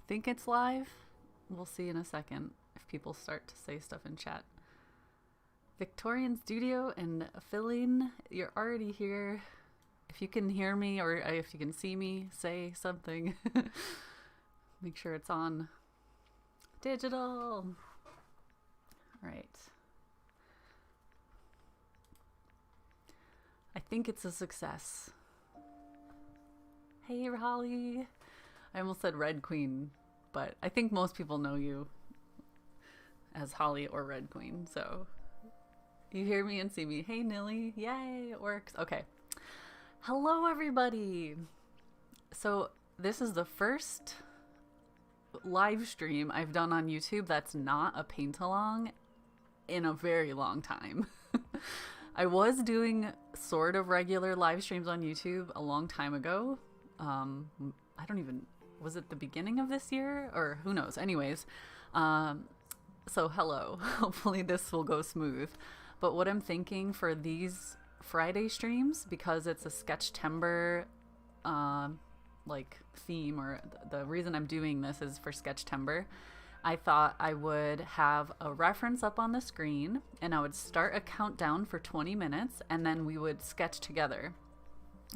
think it's live. We'll see in a second if people start to say stuff in chat. Victorian Studio and Filling, you're already here. If you can hear me or if you can see me, say something. Make sure it's on digital. All right. I think it's a success. Hey, Holly. I almost said Red Queen, but I think most people know you as Holly or Red Queen, so you hear me and see me. Hey, Nilly. Yay, it works. Okay. Hello, everybody. So this is the first live stream I've done on YouTube that's not a paint-along in a very long time. I was doing sort of regular live streams on YouTube a long time ago. Was it the beginning of this year or who knows? Anyways, so hello. Hopefully this will go smooth. But what I'm thinking for these Friday streams, because it's a Sketchtember like theme, or the reason I'm doing this is for Sketchtember, I thought I would have a reference up on the screen and I would start a countdown for 20 minutes and then we would sketch together.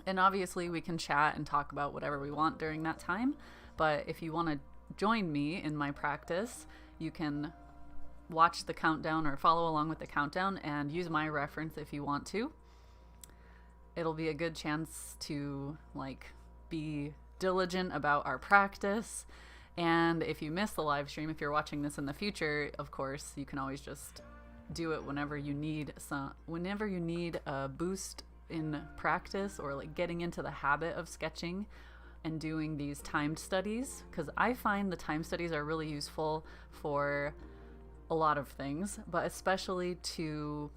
And obviously we can chat and talk about whatever we want during that time. But if you want to join me in my practice, you can watch the countdown or follow along with the countdown and use my reference if you want to. It'll be a good chance to be diligent about our practice. And if you miss the live stream, if you're watching this in the future, of course, you can always just do it whenever you need a boost in practice or getting into the habit of sketching and doing these timed studies, because I find the time studies are really useful for a lot of things, but especially to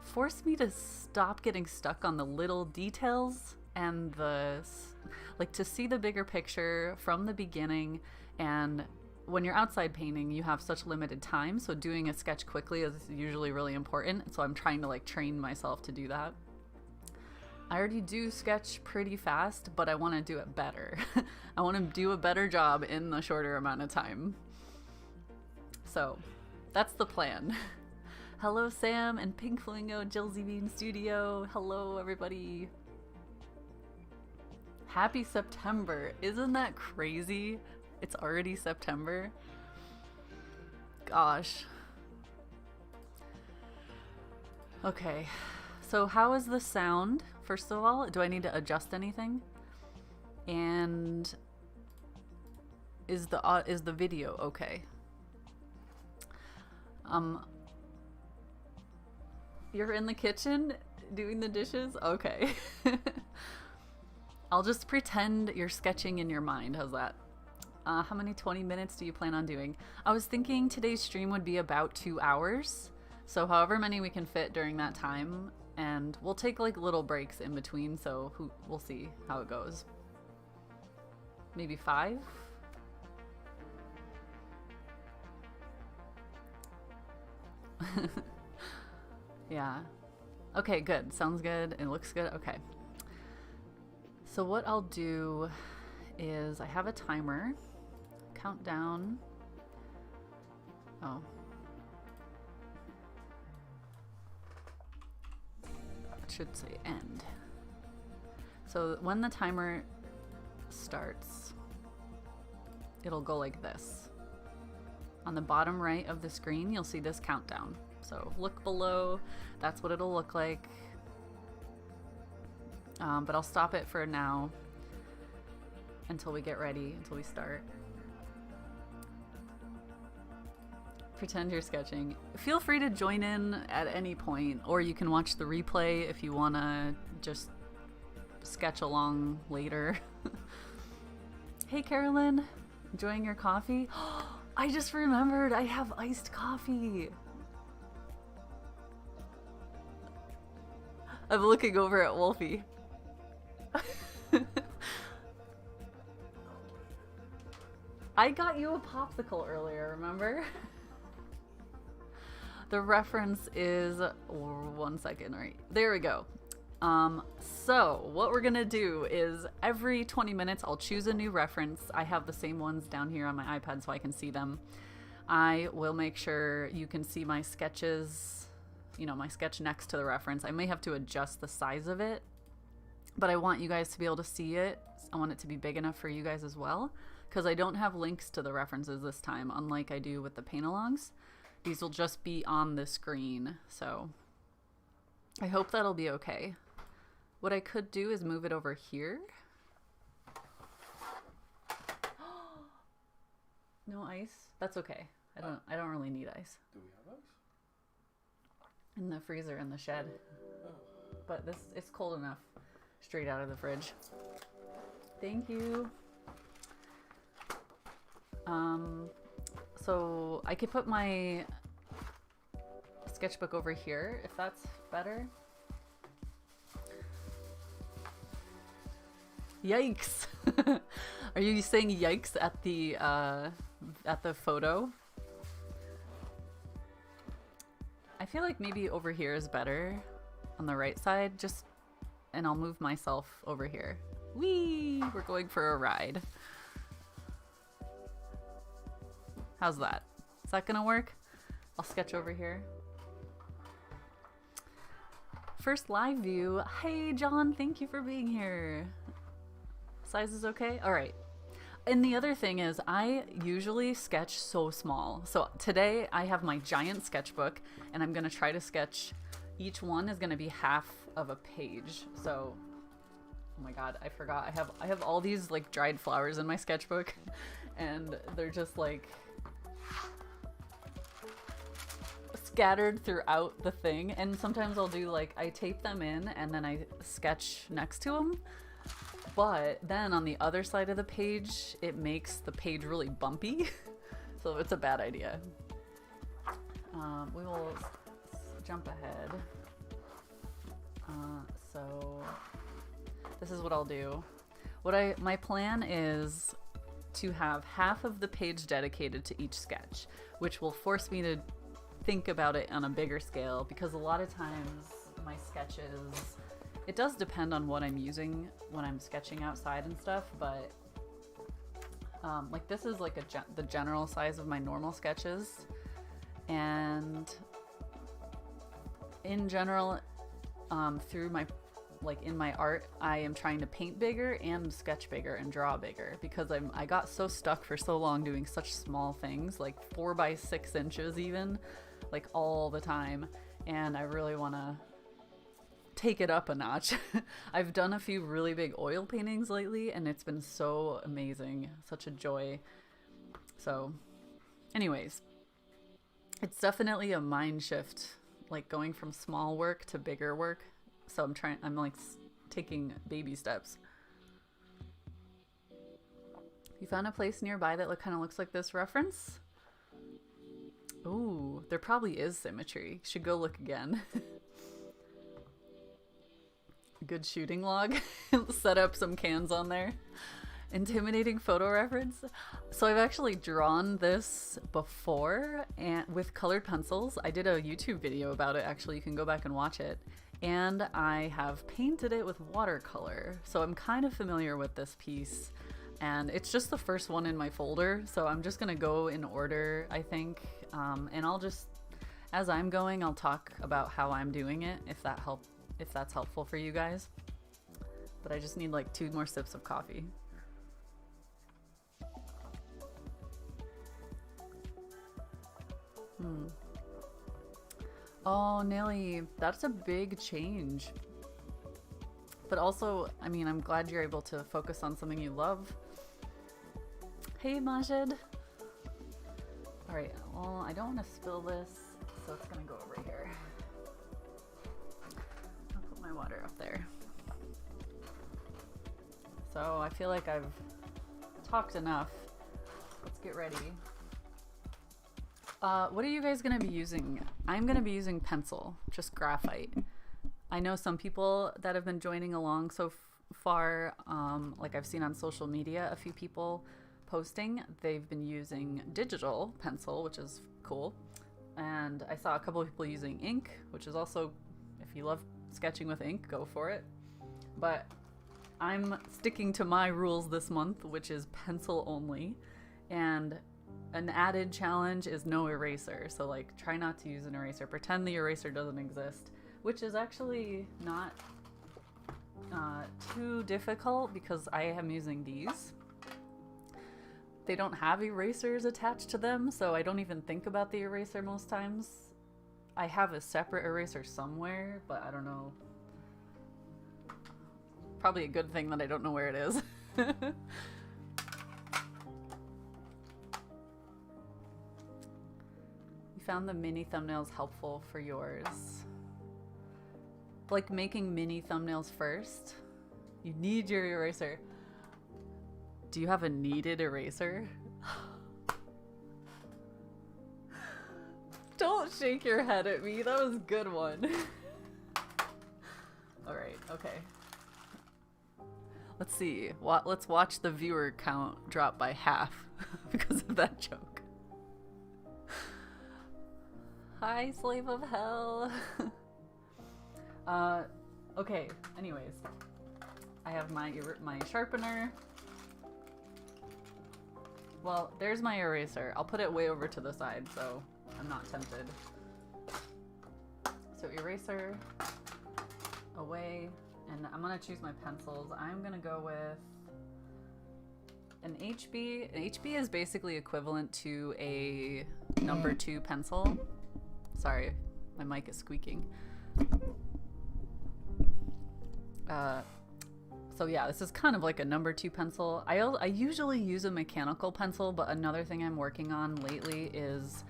force me to stop getting stuck on the little details and to see the bigger picture from the beginning. And when you're outside painting, you have such limited time, so doing a sketch quickly is usually really important. So I'm trying to train myself to do that. I already do sketch pretty fast, but I want to do it better. I want to do a better job in the shorter amount of time. So that's the plan. Hello, Sam and Pink Flamingo, Jillsy Bean Studio. Hello, everybody. Happy September. Isn't that crazy? It's already September. Gosh. Okay. So how is the sound? First of all, do I need to adjust anything? And is the video okay? You're in the kitchen doing the dishes? Okay. I'll just pretend you're sketching in your mind. How's that? How many 20 minutes do you plan on doing? I was thinking today's stream would be about 2 hours. So however many we can fit during that time. And we'll take little breaks in between. So we'll see how it goes. Maybe 5? Yeah. Okay, good. Sounds good. It looks good. Okay. So what I'll do is I have a timer. Countdown. Oh. It should say end. So when the timer starts, it'll go like this. On the bottom right of the screen, you'll see this countdown. So look below, that's what it'll look like. But I'll stop it for now until we get ready, until we start. Pretend you're sketching. Feel free to join in at any point, or you can watch the replay if you want to just sketch along later. Hey, Carolyn, enjoying your coffee? I just remembered I have iced coffee. I'm looking over at Wolfie. I got you a popsicle earlier, remember? The reference is, 1 second, right? There we go. So what we're gonna do is every 20 minutes I'll choose a new reference. I have the same ones down here on my iPad so I can see them. I will make sure you can see my sketches, you know, my sketch next to the reference. I may have to adjust the size of it, but I want you guys to be able to see it. I want it to be big enough for you guys as well, because I don't have links to the references this time, unlike I do with the paint-alongs. These will just be on the screen, so I hope that'll be okay. What I could do is move it over here. No ice? That's okay. I don't really need ice. Do we have ice? In the freezer in the shed. Oh. But it's cold enough straight out of the fridge. Thank you. So I could put my sketchbook over here if that's better. Yikes! Are you saying yikes at the photo? I feel like maybe over here is better on the right side, and I'll move myself over here. Whee! We're going for a ride. How's that? Is that gonna work? I'll sketch over here. First live view. Hey John, thank you for being here. Size is okay? All right. And the other thing is I usually sketch so small. So today I have my giant sketchbook and I'm gonna try to sketch, each one is gonna be half of a page. So, oh my God, I forgot. I have all these like dried flowers in my sketchbook and they're just like scattered throughout the thing. And sometimes I'll do like, I tape them in and then I sketch next to them. But then on the other side of the page, it makes the page really bumpy. So it's a bad idea. We will jump ahead. So this is what I'll do. My plan is to have half of the page dedicated to each sketch, which will force me to think about it on a bigger scale, because a lot of times my sketches, it does depend on what I'm using when I'm sketching outside and stuff, but like this is like the general size of my normal sketches, and in general, through my, like in my art, I am trying to paint bigger and sketch bigger and draw bigger, because I got so stuck for so long doing such small things, like 4 by 6 inches even, like all the time, and I really want to take it up a notch. I've done a few really big oil paintings lately and it's been so amazing, such a joy. So anyways, it's definitely a mind shift, like going from small work to bigger work. So I'm like taking baby steps. You found a place nearby that kind of looks like this reference? Ooh, there probably is symmetry. Should go look again. Good shooting log. Set up some cans on there. Intimidating photo reference. So I've actually drawn this before and with colored pencils. I did a YouTube video about it, actually. You can go back and watch it. And I have painted it with watercolor. So I'm kind of familiar with this piece. And it's just the first one in my folder. So I'm just gonna go in order, I think. And I'll just, as I'm going, I'll talk about how I'm doing it, if that's helpful for you guys. But I just need like 2 more sips of coffee. Oh, Nelly, that's a big change. But also, I mean, I'm glad you're able to focus on something you love. Hey, Majid. All right, well, I don't want to spill this, so it's gonna go over here. I'll put my water up there. So I feel like I've talked enough. Let's get ready. What are you guys gonna be using? I'm gonna be using pencil, just graphite. I know some people that have been joining along so far, like I've seen on social media, a few people posting, they've been using digital pencil, which is cool. And I saw a couple of people using ink, which is also, if you love sketching with ink, go for it. But I'm sticking to my rules this month, which is pencil only. And an added challenge is no eraser. So like, try not to use an eraser. Pretend the eraser doesn't exist, which is actually not too difficult because I am using these. They don't have erasers attached to them, so I don't even think about the eraser most times. I have a separate eraser somewhere, but I don't know. Probably a good thing that I don't know where it is. You found the mini thumbnails helpful for yours. Like making mini thumbnails first. You need your eraser. Do you have a kneaded eraser? Don't shake your head at me. That was a good one. Alright, okay. Let's see. Let's watch the viewer count drop by half because of that joke. Hi, slave of hell. Okay, anyways. I have my sharpener. Well, there's my eraser. I'll put it way over to the side so I'm not tempted. So eraser, away, and I'm gonna choose my pencils. I'm gonna go with an HB. An HB is basically equivalent to a number 2 pencil. Sorry, my mic is squeaking. So yeah, this is kind of like a number 2 pencil. I usually use a mechanical pencil, but another thing I'm working on lately is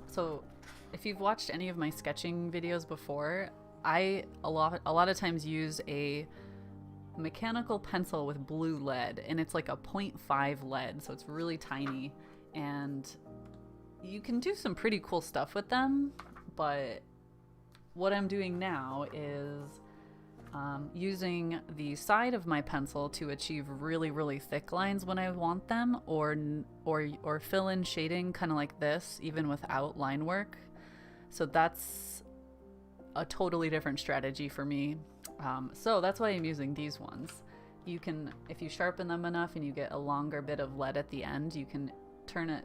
so if you've watched any of my sketching videos before, I a lot of times use a mechanical pencil with blue lead, and it's like a 0.5 lead, so it's really tiny, and you can do some pretty cool stuff with them. But what I'm doing now is using the side of my pencil to achieve really, really thick lines when I want them, or fill in shading kind of like this, even without line work. So that's a totally different strategy for me. So that's why I'm using these ones. You can, if you sharpen them enough and you get a longer bit of lead at the end, you can turn it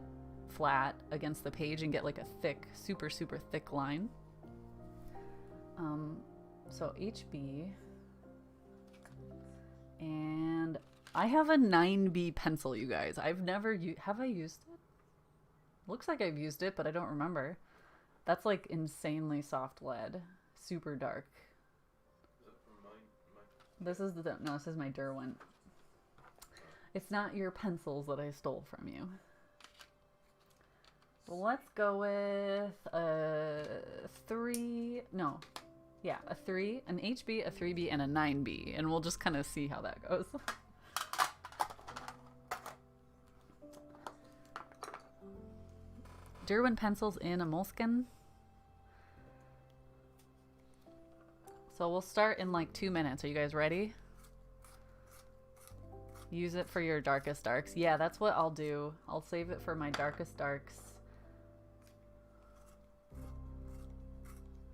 flat against the page and get like a thick, super, super thick line. So HB, and I have a 9B pencil, you guys. I've never have I used it? Looks like I've used it, but I don't remember. That's like insanely soft lead, super dark. Is it from this is this is my Derwent. It's not your pencils that I stole from you. Let's go with a 3. No. Yeah, a 3, an HB, a 3B, and a 9B, and we'll just kind of see how that goes. Derwent pencils in a moleskin. So we'll start in like 2 minutes. Are you guys ready? Use it for your darkest darks. Yeah, that's what I'll do. I'll save it for my darkest darks.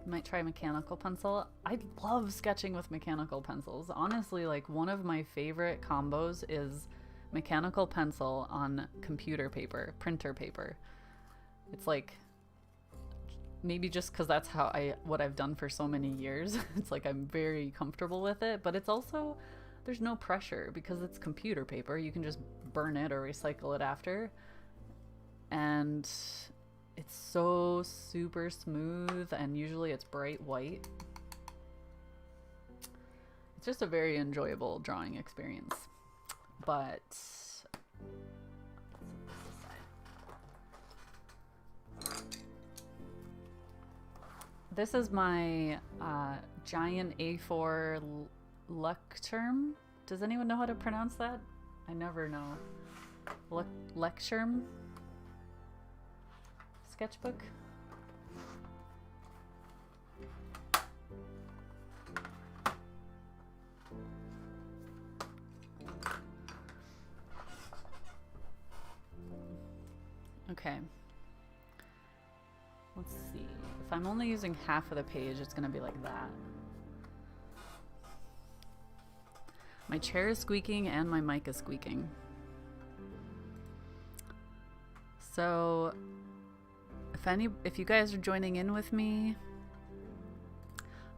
Might try mechanical pencil. I love sketching with mechanical pencils. Honestly, like one of my favorite combos is mechanical pencil on computer paper, printer paper. It's like, maybe just because that's what I've done for so many years. It's like I'm very comfortable with it, but it's also, there's no pressure because it's computer paper. You can just burn it or recycle it after. And it's so super smooth, and usually it's bright white. It's just a very enjoyable drawing experience. But this is my giant A4 lecterm. Does anyone know how to pronounce that? I never know. Lecterm sketchbook. Okay. Let's see. if I'm only using half of the page, it's gonna be like that. My chair is squeaking and my mic is squeaking. So if you guys are joining in with me,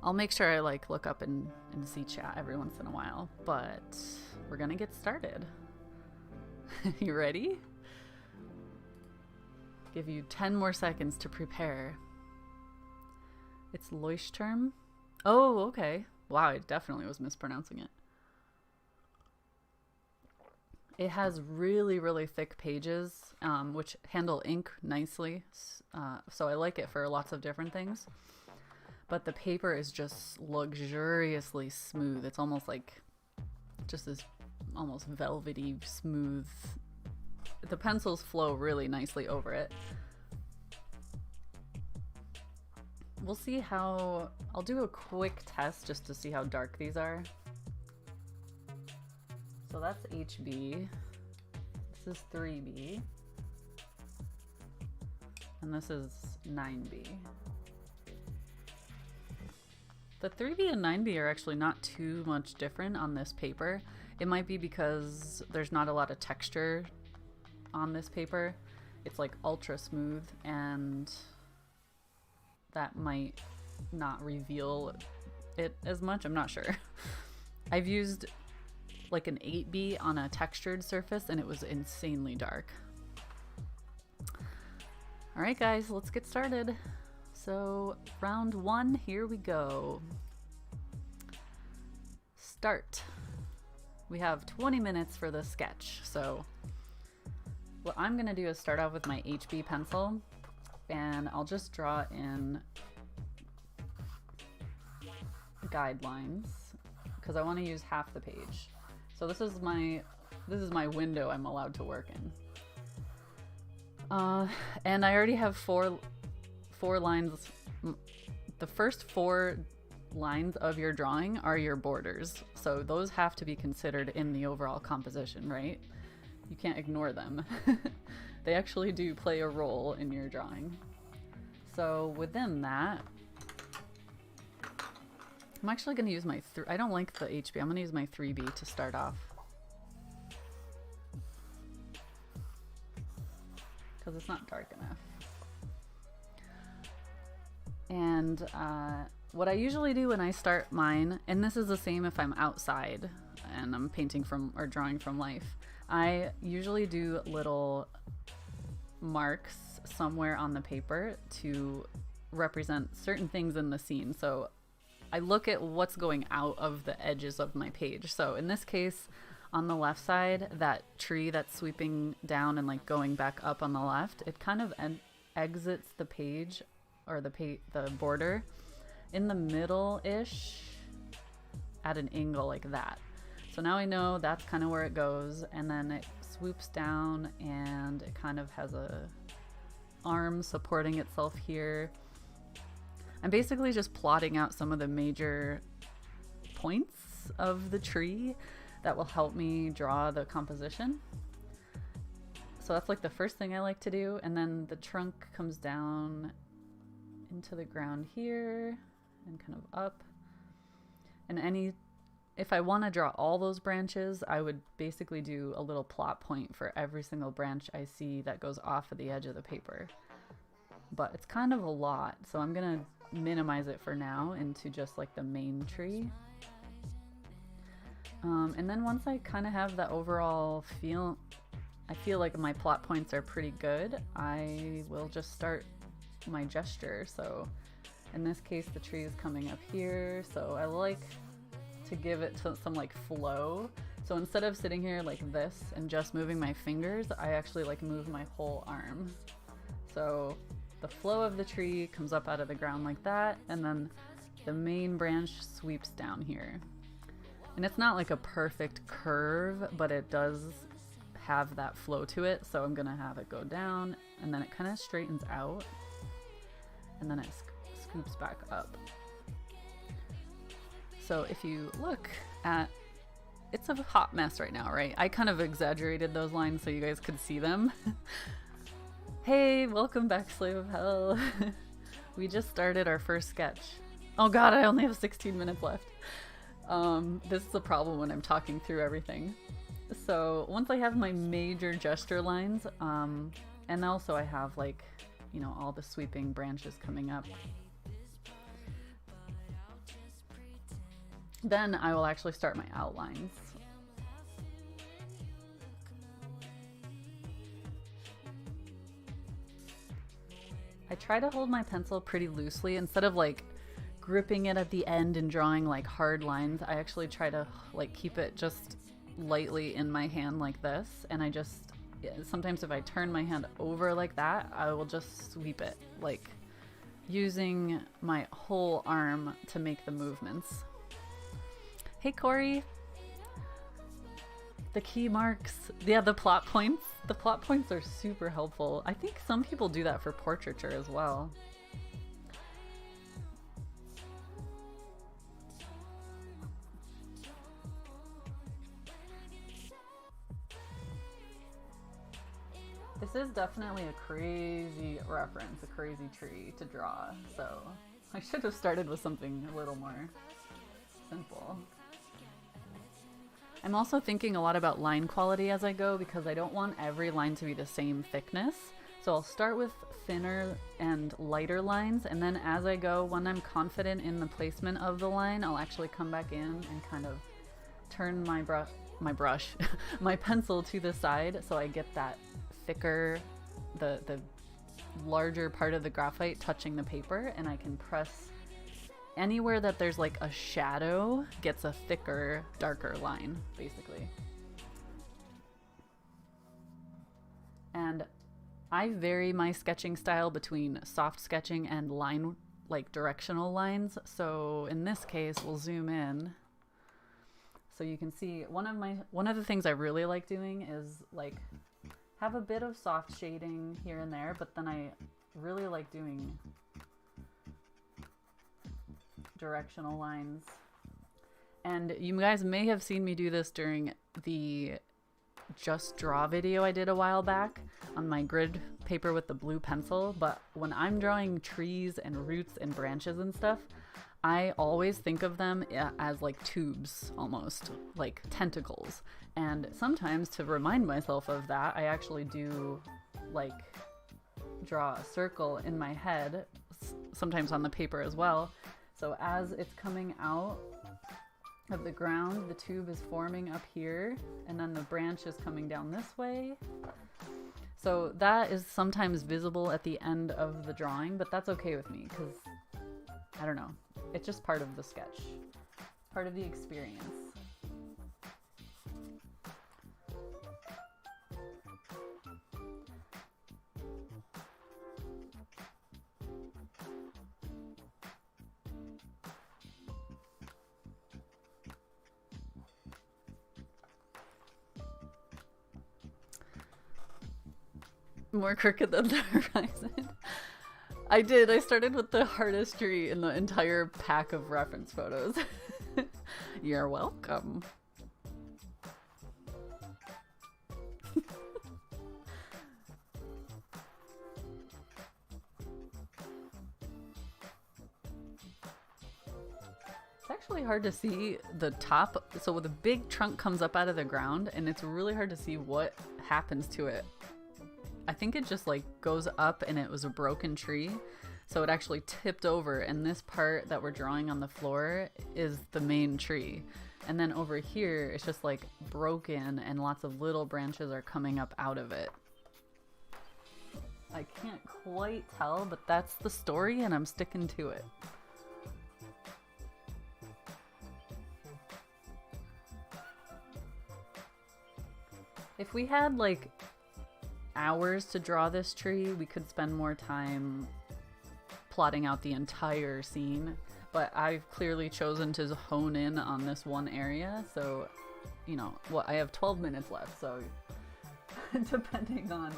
I'll make sure I like look up and see chat every once in a while, but we're gonna get started. You ready? Give you 10 more seconds to prepare. It's Leuchtturm. Oh, okay. Wow, I definitely was mispronouncing it. It has really, really thick pages, which handle ink nicely. So I like it for lots of different things. But the paper is just luxuriously smooth. It's almost like just this almost velvety smooth. The pencils flow really nicely over it. We'll see how, I'll do a quick test just to see how dark these are. So that's HB, this is 3B, and this is 9B. The 3B and 9B are actually not too much different on this paper. It might be because there's not a lot of texture on this paper. It's like ultra smooth, and that might not reveal it as much. I'm not sure. I've used like an 8B on a textured surface and it was insanely dark. All right guys, let's get started. So round 1, here we go. Start. We have 20 minutes for the sketch. So what I'm gonna do is start off with my HB pencil, and I'll just draw in guidelines because I want to use half the page. So this is my window I'm allowed to work in. And I already have four lines. The first 4 lines of your drawing are your borders. So those have to be considered in the overall composition, right? You can't ignore them. They actually do play a role in your drawing. So within that, I'm actually going to use my, I don't like the HB, I'm going to use my 3B to start off. Because it's not dark enough. And what I usually do when I start mine, and this is the same if I'm outside and I'm painting from or drawing from life, I usually do little marks somewhere on the paper to represent certain things in the scene. So I look at what's going out of the edges of my page. So in this case, on the left side, that tree that's sweeping down and like going back up on the left, it kind of exits the page or the border in the middle-ish at an angle like that. So now I know that's kind of where it goes, and then it swoops down and it kind of has a arm supporting itself here. I'm basically just plotting out some of the major points of the tree that will help me draw the composition. So that's like the first thing I like to do, and then the trunk comes down into the ground here and kind of up. And if I want to draw all those branches, I would basically do a little plot point for every single branch I see that goes off of the edge of the paper. But it's kind of a lot, so I'm gonna minimize it for now into just like the main tree. And then once I kind of have the overall feel, I feel like my plot points are pretty good, I will just start my gesture. So in this case, the tree is coming up here, so I like to give it some like flow. So instead of sitting here like this and just moving my fingers, I actually like move my whole arm. So the flow of the tree comes up out of the ground like that, and then the main branch sweeps down here. And it's not like a perfect curve, but it does have that flow to it. So I'm gonna have it go down, and then it kind of straightens out, and then it scoops back up. So if you look at, it's a hot mess right now, right? I kind of exaggerated those lines so you guys could see them. Hey, welcome back, Slave of Hell. We just started our first sketch. Oh god, I only have 16 minutes left. This is a problem when I'm talking through everything. So once I have my major gesture lines, and also I have like, you know, all the sweeping branches coming up, then I will actually start my outlines. I try to hold my pencil pretty loosely instead of like gripping it at the end and drawing like hard lines. I actually try to like keep it just lightly in my hand like this, and I just sometimes if I turn my hand over like that, I will just sweep it, like using my whole arm to make the movements. Hey Corey! The key marks. Yeah, the plot points. The plot points are super helpful. I think some people do that for portraiture as well. This is definitely a crazy reference, a crazy tree to draw, so I should have started with something a little more simple. I'm also thinking a lot about line quality as I go because I don't want every line to be the same thickness. So I'll start with thinner and lighter lines, and then as I go, when I'm confident in the placement of the line, I'll actually come back in and kind of turn my my pencil to the side so I get that thicker, the larger part of the graphite touching the paper, and I can press anywhere that there's like a shadow gets a thicker, darker line, basically. And I vary my sketching style between soft sketching and line, like directional lines. So in this case, we'll zoom in. So you can see one of the things I really like doing is like have a bit of soft shading here and there, but then I really like doing directional lines. And you guys may have seen me do this during the Just Draw video I did a while back on my grid paper with the blue pencil, but when I'm drawing trees and roots and branches and stuff, I always think of them as like tubes, almost like tentacles. And sometimes to remind myself of that, I actually do like draw a circle in my head, sometimes on the paper as well. So as it's coming out of the ground, the tube is forming up here, and then the branch is coming down this way. So that is sometimes visible at the end of the drawing, but that's okay with me because, I don't know, it's just part of the sketch, part of the experience. More crooked than the horizon. I started with the hardest tree in the entire pack of reference photos. You're welcome. It's actually hard to see the top. So the big trunk comes up out of the ground, and it's really hard to see what happens to it. I think it just like goes up, and it was a broken tree, so it actually tipped over, and this part that we're drawing on the floor is the main tree, and then over here it's just like broken and lots of little branches are coming up out of it. I can't quite tell, but that's the story and I'm sticking to it. If we had like hours to draw this tree, we could spend more time plotting out the entire scene, but I've clearly chosen to hone in on this one area, so you know, well, I have 12 minutes left, so depending on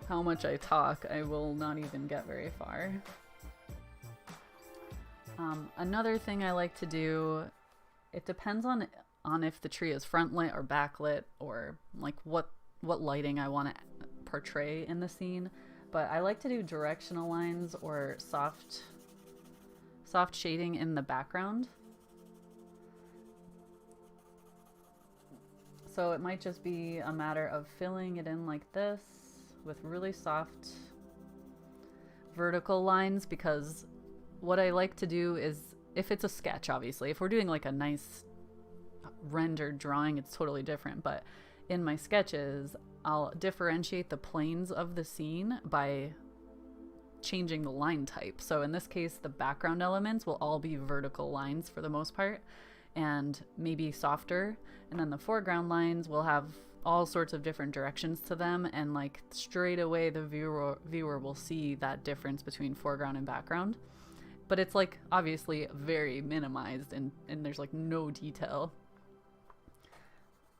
how much I talk, I will not even get very far. Another thing I like to do, it depends on if the tree is front lit or backlit, or like what lighting I want to portray in the scene. But I like to do directional lines or soft shading in the background. So it might just be a matter of filling it in like this with really soft vertical lines, because what I like to do is, if it's a sketch, obviously, if we're doing like a nice rendered drawing, it's totally different. But in my sketches, I'll differentiate the planes of the scene by changing the line type. So in this case, the background elements will all be vertical lines for the most part, and maybe softer. And then the foreground lines will have all sorts of different directions to them, and like straight away the viewer will see that difference between foreground and background. But it's like obviously very minimized, and there's like no detail,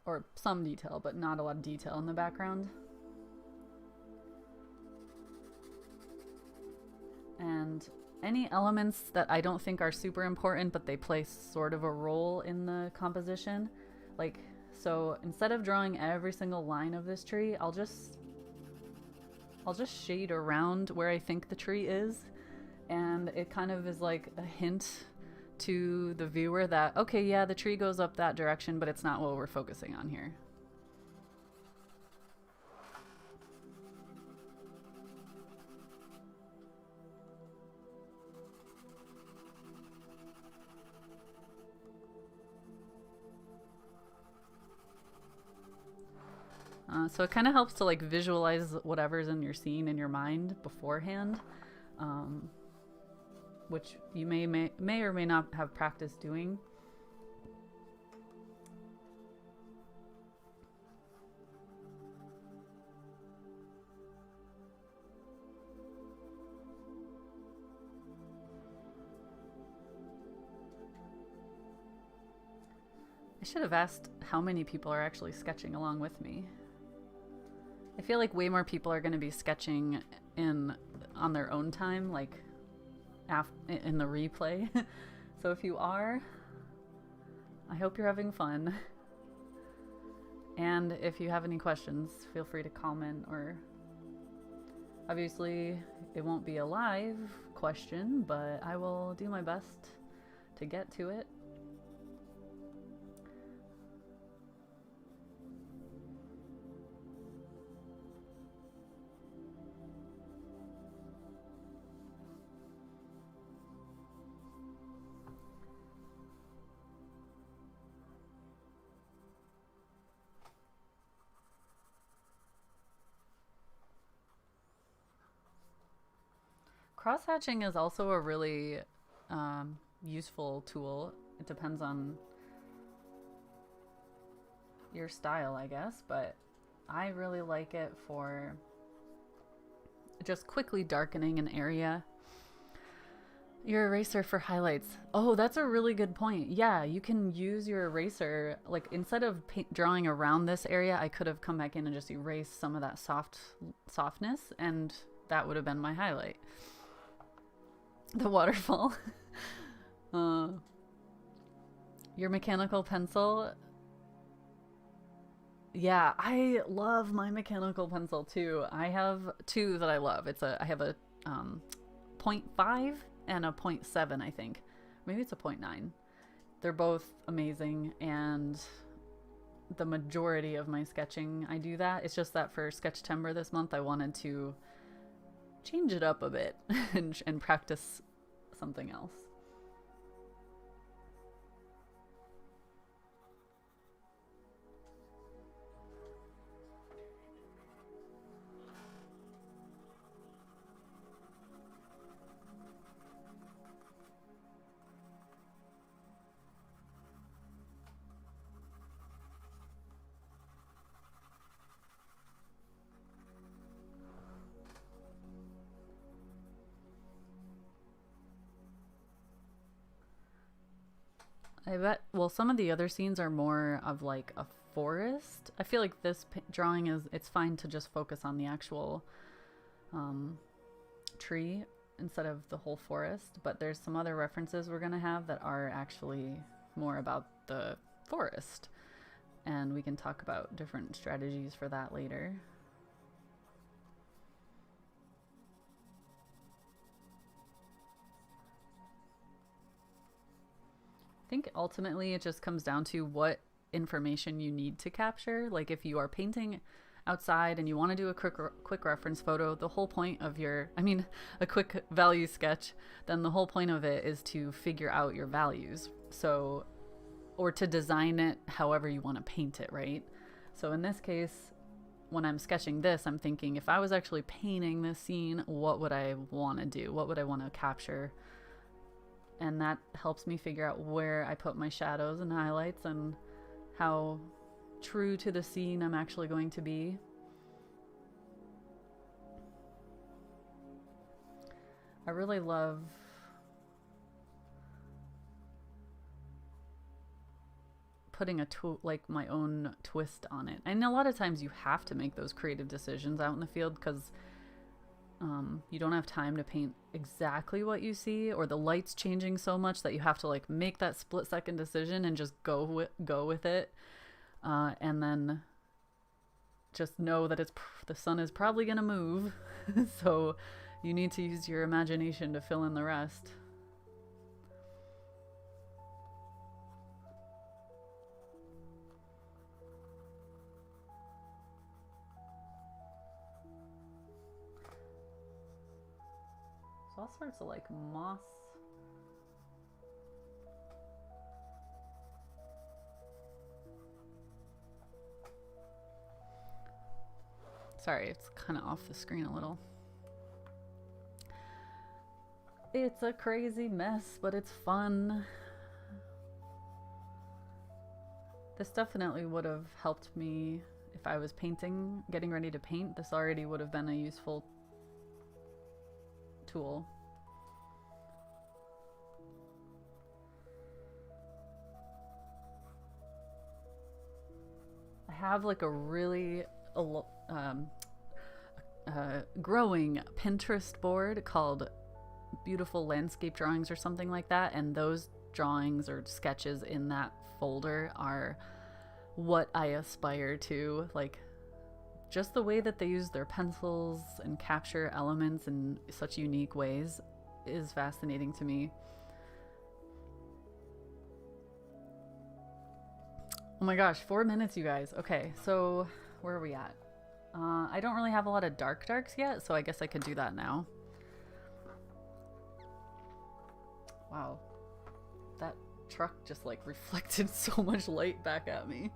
or some detail, but not a lot of detail in the background. And any elements that I don't think are super important, but they play sort of a role in the composition, like, so instead of drawing every single line of this tree, I'll just shade around where I think the tree is, and it kind of is like a hint to the viewer that, okay, yeah, the tree goes up that direction, but it's not what we're focusing on here. So it kind of helps to like visualize whatever's in your scene in your mind beforehand, which you may or may not have practice doing. I should have asked how many people are actually sketching along with me. I feel like way more people are going to be sketching on their own time, like in the replay. So if you are, I hope you're having fun. And if you have any questions, feel free to comment, or obviously it won't be a live question, but I will do my best to get to it. Cross-hatching is also a really useful tool. It depends on your style, I guess, but I really like it for just quickly darkening an area. Your eraser for highlights. Oh, that's a really good point. Yeah, you can use your eraser, like instead of drawing around this area, I could have come back in and just erased some of that softness, and that would have been my highlight. The waterfall. Your mechanical pencil. Yeah, I love my mechanical pencil too. I have two that I love. I have a 0.5 and a 0.7, I think. Maybe it's a 0.9. They're both amazing, and the majority of my sketching I do that. It's just that for Sketchtember this month I wanted to change it up a bit and practice something else. I bet, well, some of the other scenes are more of like a forest. I feel like this drawing it's fine to just focus on the actual tree instead of the whole forest, but there's some other references we're going to have that are actually more about the forest, and we can talk about different strategies for that later. think ultimately it just comes down to what information you need to capture. Like if you are painting outside and you want to do a quick reference photo, the whole point of a quick value sketch, then the whole point of it is to figure out your values. So, or to design it however you want to paint it, right? So in this case, when I'm sketching this, I'm thinking if I was actually painting this scene, what would I want to do? What would I want to capture? And that helps me figure out where I put my shadows and highlights and how true to the scene I'm actually going to be. I really love putting like my own twist on it. And a lot of times you have to make those creative decisions out in the field because you don't have time to paint exactly what you see, or the light's changing so much that you have to like make that split-second decision and just go with it, and then just know that the sun is probably gonna move. So you need to use your imagination to fill in the rest. All sorts of like moss. Sorry, it's kind of off the screen a little. It's a crazy mess, but it's fun. This definitely would have helped me if I was getting ready to paint. This already would have been a useful tool. I have like a really growing Pinterest board called Beautiful Landscape Drawings or something like that, and those drawings or sketches in that folder are what I aspire to. Like, just the way that they use their pencils and capture elements in such unique ways is fascinating to me. Oh my gosh, 4 minutes, you guys. Okay, so where are we at? I don't really have a lot of darks yet, so I guess I could do that now. Wow, that truck just like reflected so much light back at me.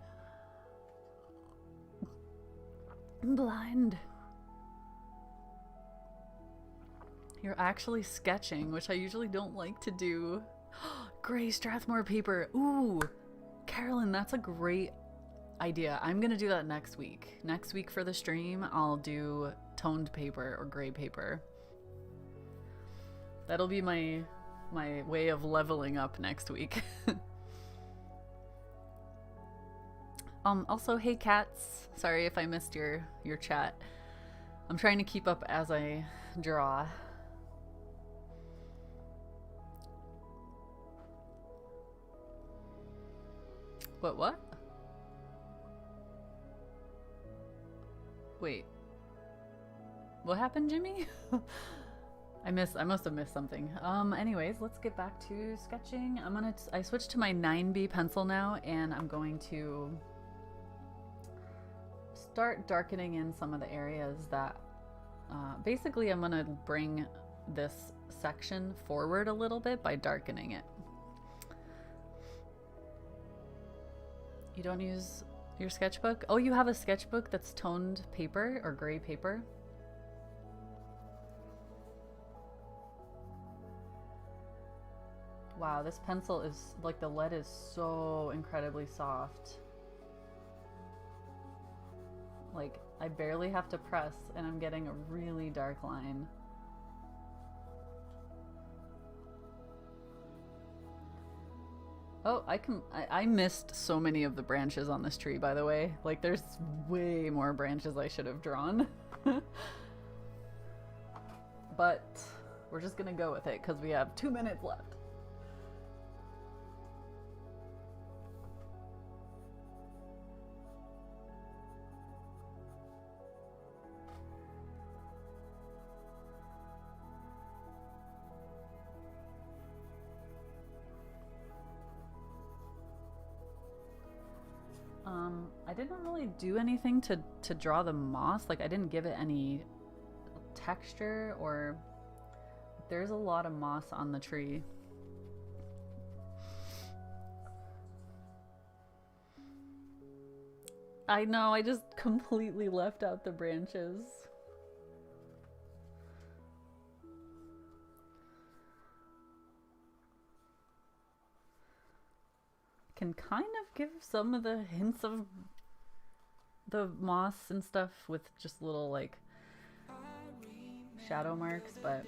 I'm blind. You're actually sketching, which I usually don't like to do. Gray Strathmore paper. Ooh, Carolyn, that's a great idea. I'm gonna do that next week. Next week for the stream, I'll do toned paper or gray paper. That'll be my way of leveling up next week. Also, hey cats. Sorry if I missed your chat. I'm trying to keep up as I draw. What? Wait. What happened, Jimmy? I must have missed something. Anyways, let's get back to sketching. I switched to my 9B pencil now, and I'm going to start darkening in some of the areas that basically I'm gonna bring this section forward a little bit by darkening it. You don't use your sketchbook? Oh, you have a sketchbook that's toned paper or gray paper? Wow, this pencil is like, the lead is so incredibly soft. Like, I barely have to press and I'm getting a really dark line. Oh, I missed so many of the branches on this tree, by the way. Like, there's way more branches I should have drawn. But we're just gonna go with it because we have 2 minutes left. I didn't really do anything to draw the moss. Like I didn't give it any texture, or there's a lot of moss on the tree. I know, I just completely left out the branches. Can kind of give some of the hints of the moss and stuff with just little like shadow marks, but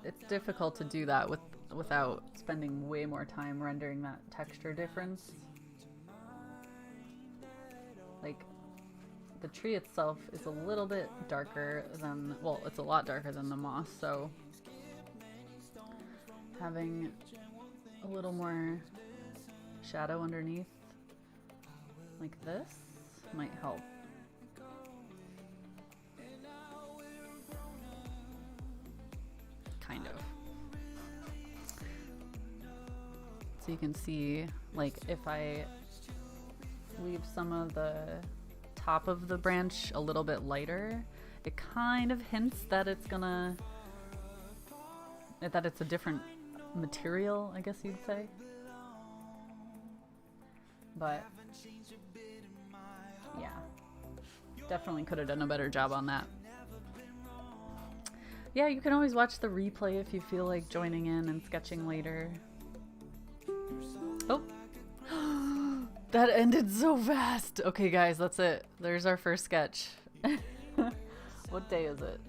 it's difficult to do that without spending way more time rendering that texture difference. Like the tree itself is a little bit darker than, well, it's a lot darker than the moss, so having a little more shadow underneath like this might help. Kind of. So you can see, like, if I leave some of the top of the branch a little bit lighter, it kind of hints that it's gonna, that it's a different material, I guess you'd say. But yeah, definitely could have done a better job on that. Yeah, you can always watch the replay if you feel like joining in and sketching later. Oh, that ended so fast. Okay guys, that's it. There's our first sketch. What day is it?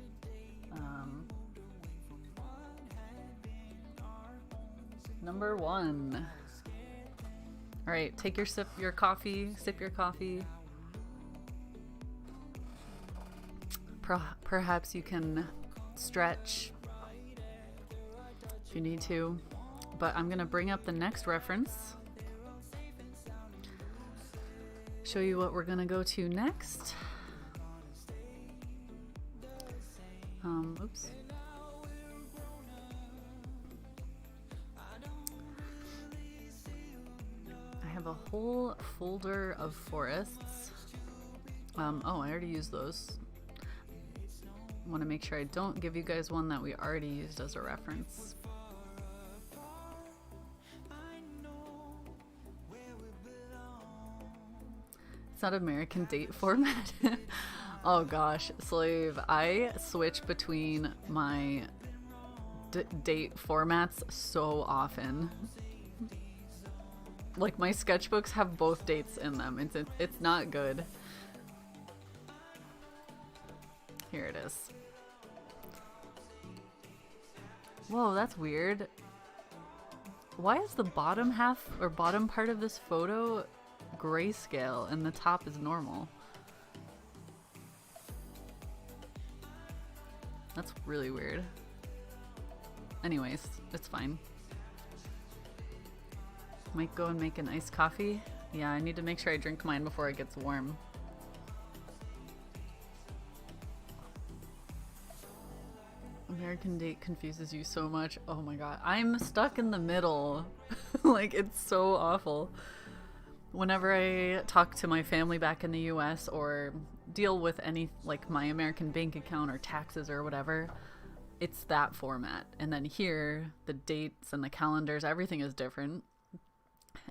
Number 1. All right, take your sip your coffee. Perhaps you can stretch if you need to, but I'm gonna bring up the next reference, show you what we're gonna go to next. Oops. I have a whole folder of forests. Oh, I already used those. I want to make sure I don't give you guys one that we already used as a reference. It's not American date format. Oh gosh, Slave, I switch between my date formats so often. Like my sketchbooks have both dates in them. It's not good. Here it is. Whoa, that's weird. Why is the bottom half or bottom part of this photo grayscale and the top is normal? That's really weird. Anyways, it's fine. Might go and make an iced coffee. Yeah, I need to make sure I drink mine before it gets warm. American date confuses you so much. Oh my god. I'm stuck in the middle. Like, it's so awful. Whenever I talk to my family back in the US or deal with any, like my American bank account or taxes or whatever, it's that format. And then here, the dates and the calendars, everything is different.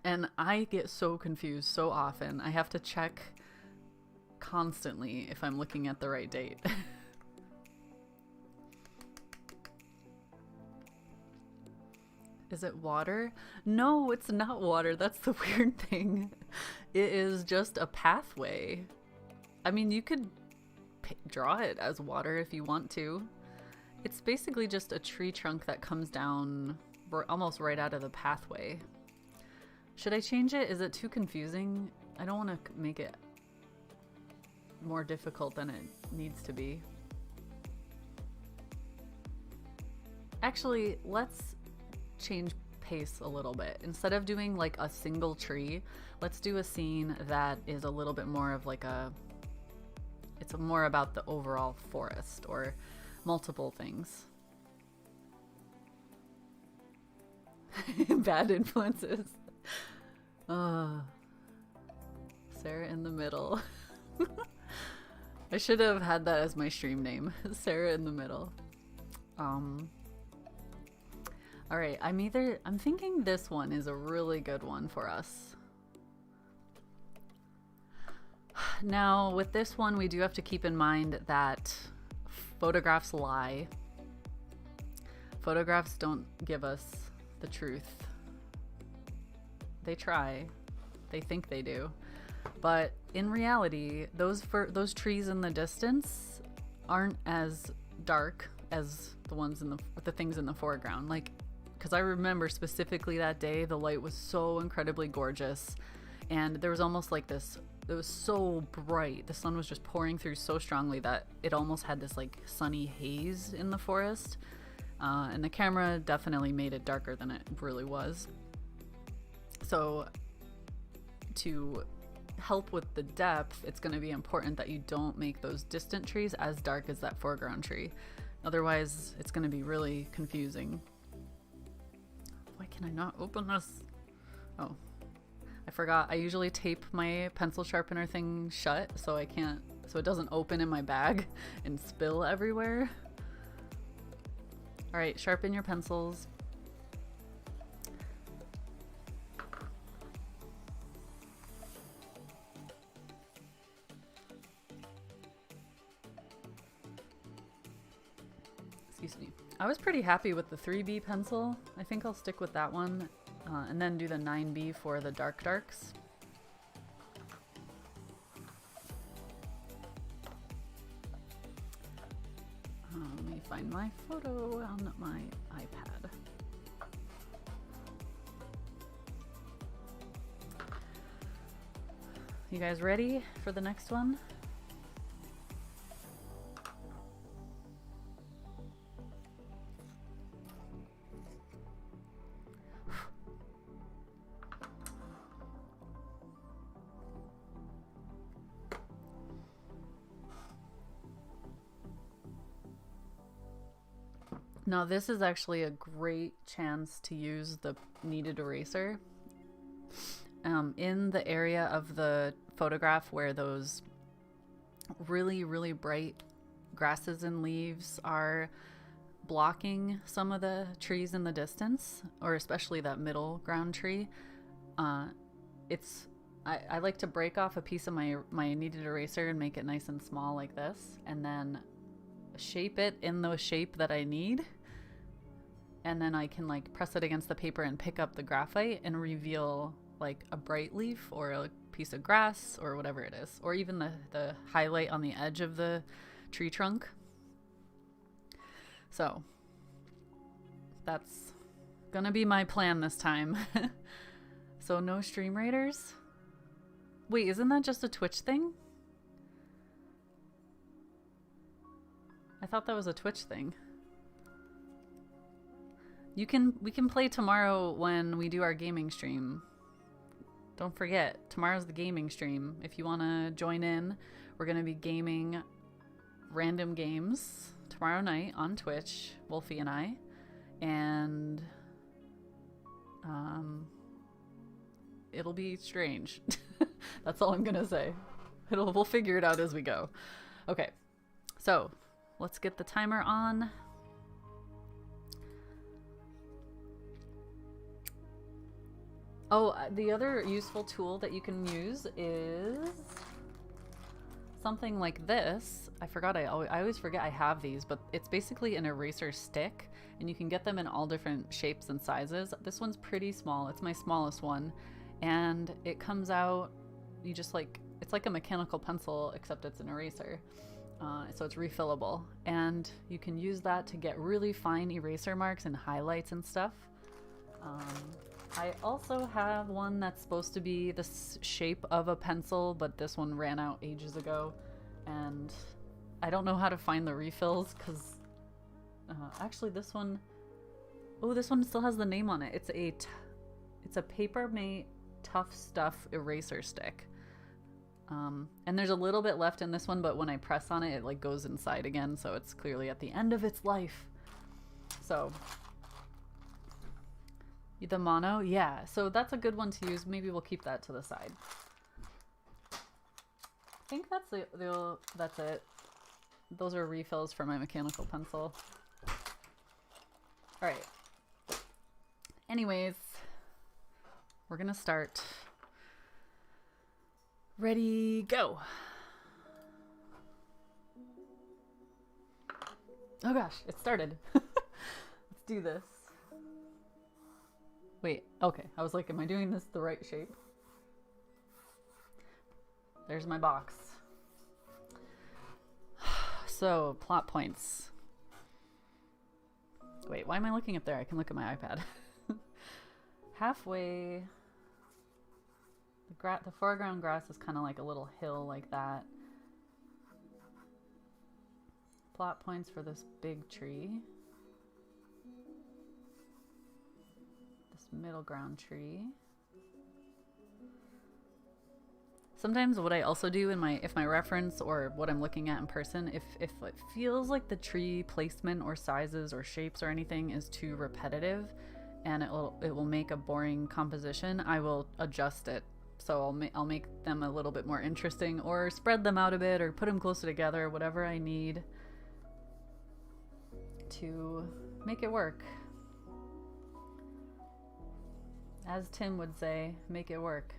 And I get so confused so often. I have to check constantly if I'm looking at the right date. Is it water? No, it's not water. That's the weird thing. It is just a pathway. I mean, you could draw it as water if you want to. It's basically just a tree trunk that comes down almost right out of the pathway. Should I change it? Is it too confusing? I don't want to make it more difficult than it needs to be. Actually, let's change pace a little bit. Instead of doing like a single tree, let's do a scene that is a little bit more of like it's more about the overall forest or multiple things. Bad influences. Sarah in the middle. I should have had that as my stream name. Sarah in the middle. Alright, I'm thinking this one is a really good one for us. Now, with this one, we do have to keep in mind that photographs lie. Photographs don't give us the truth. They try. They think they do. But in reality, those trees in the distance aren't as dark as the ones in the things in the foreground. Like, because I remember specifically that day, the light was so incredibly gorgeous, and there was almost like this. It was so bright. The sun was just pouring through so strongly that it almost had this like sunny haze in the forest. And the camera definitely made it darker than it really was. So to help with the depth, it's going to be important that you don't make those distant trees as dark as that foreground tree. Otherwise, it's going to be really confusing. Why can I not open this? Oh, I forgot. I usually tape my pencil sharpener thing shut so it doesn't open in my bag and spill everywhere. All right, sharpen your pencils. Excuse me. I was pretty happy with the 3B pencil. I think I'll stick with that one, and then do the 9B for the darks. Let me find my photo on my iPad. You guys ready for the next one? Now this is actually a great chance to use the kneaded eraser. In the area of the photograph where those really, really bright grasses and leaves are blocking some of the trees in the distance, or especially that middle ground tree, I like to break off a piece of my kneaded eraser and make it nice and small like this, and then shape it in the shape that I need. And then I can like press it against the paper and pick up the graphite and reveal like a bright leaf or a piece of grass or whatever it is, or even the highlight on the edge of the tree trunk. So that's gonna be my plan this time. So no stream raiders? Wait, isn't that just a Twitch thing? I thought that was a Twitch thing. We can play tomorrow when we do our gaming stream. Don't forget, tomorrow's the gaming stream. If you want to join in, we're going to be gaming random games tomorrow night on Twitch, Wolfie and I. And it'll be strange. That's all I'm going to say. We'll figure it out as we go. Okay, so let's get the timer on. Oh, the other useful tool that you can use is something like this. I forgot, I always forget I have these, but it's basically an eraser stick, and you can get them in all different shapes and sizes. This one's pretty small. It's my smallest one, and it comes out, it's like a mechanical pencil, except it's an eraser. So it's refillable, and you can use that to get really fine eraser marks and highlights and stuff. I also have one that's supposed to be the shape of a pencil, but this one ran out ages ago, and I don't know how to find the refills because actually this one still has the name on it. It's a Papermate Tough Stuff eraser stick, and there's a little bit left in this one, but when I press on it, it like goes inside again, so it's clearly at the end of its life. So The mono, yeah. So that's a good one to use. Maybe we'll keep that to the side. I think that's that's it. Those are refills for my mechanical pencil. All right. Anyways, we're gonna start. Ready, go. Oh gosh, it started. Let's do this. Wait, okay. I was like, am I doing this the right shape? There's my box. So, plot points. Wait, why am I looking up there? I can look at my iPad. Halfway, the foreground grass is kind of like a little hill like that. Plot points for this big tree. This middle ground tree. Sometimes what I also do in if my reference or what I'm looking at in person, if it feels like the tree placement or sizes or shapes or anything is too repetitive and it will make a boring composition, I will adjust it. So I'll make them a little bit more interesting or spread them out a bit or put them closer together, whatever I need to make it work. As Tim would say, make it work.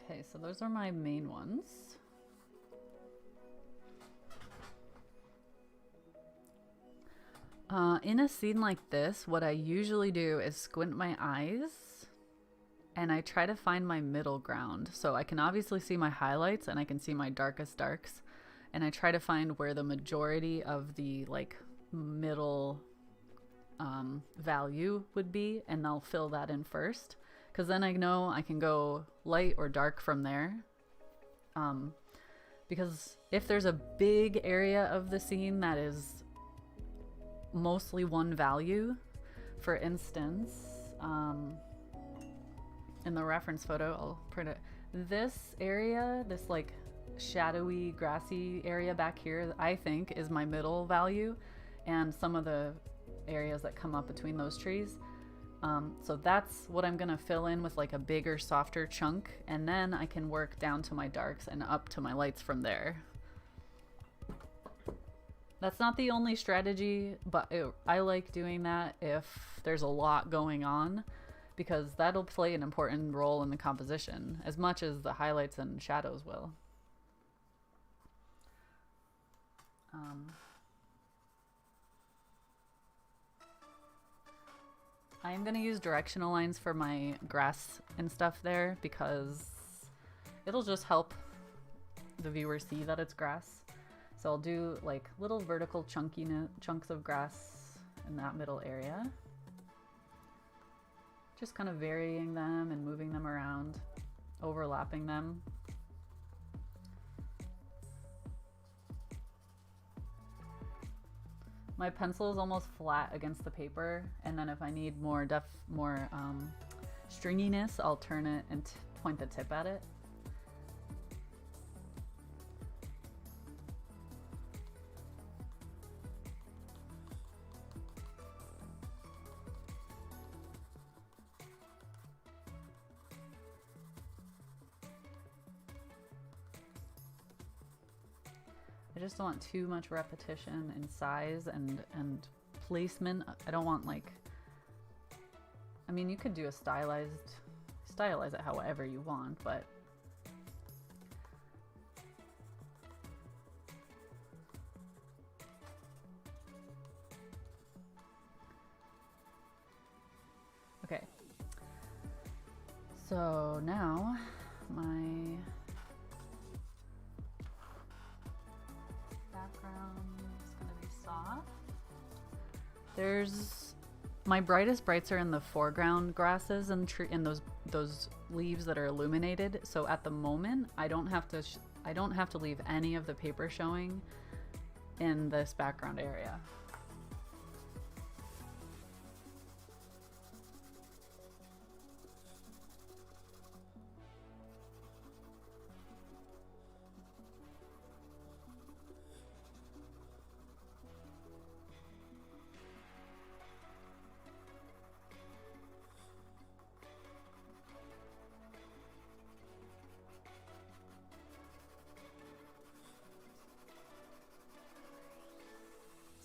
Okay, so those are my main ones. In a scene like this, what I usually do is squint my eyes and I try to find my middle ground. So I can obviously see my highlights and I can see my darkest darks. And I try to find where the majority of the like middle value would be, and I'll fill that in first. Because then I know I can go light or dark from there. Because if there's a big area of the scene that is mostly one value, for instance, in the reference photo, I'll print it. This area, this like shadowy, grassy area back here, I think is my middle value, and some of the areas that come up between those trees. So that's what I'm gonna fill in with like a bigger, softer chunk, and then I can work down to my darks and up to my lights from there. That's not the only strategy, but I like doing that if there's a lot going on, because that'll play an important role in the composition as much as the highlights and shadows will. I am going to use directional lines for my grass and stuff there because it'll just help the viewer see that it's grass. So I'll do like little vertical chunks of grass in that middle area. Just kind of varying them and moving them around, overlapping them. My pencil is almost flat against the paper, and then if I need more stringiness, I'll turn it and point the tip at it. I just don't want too much repetition in size and placement. I don't want like, I mean, you could do stylize it however you want, but okay. So now my background is going to be soft. There's my brightest brights are in the foreground grasses and in those leaves that are illuminated. So at the moment, I don't have to leave any of the paper showing in this background area.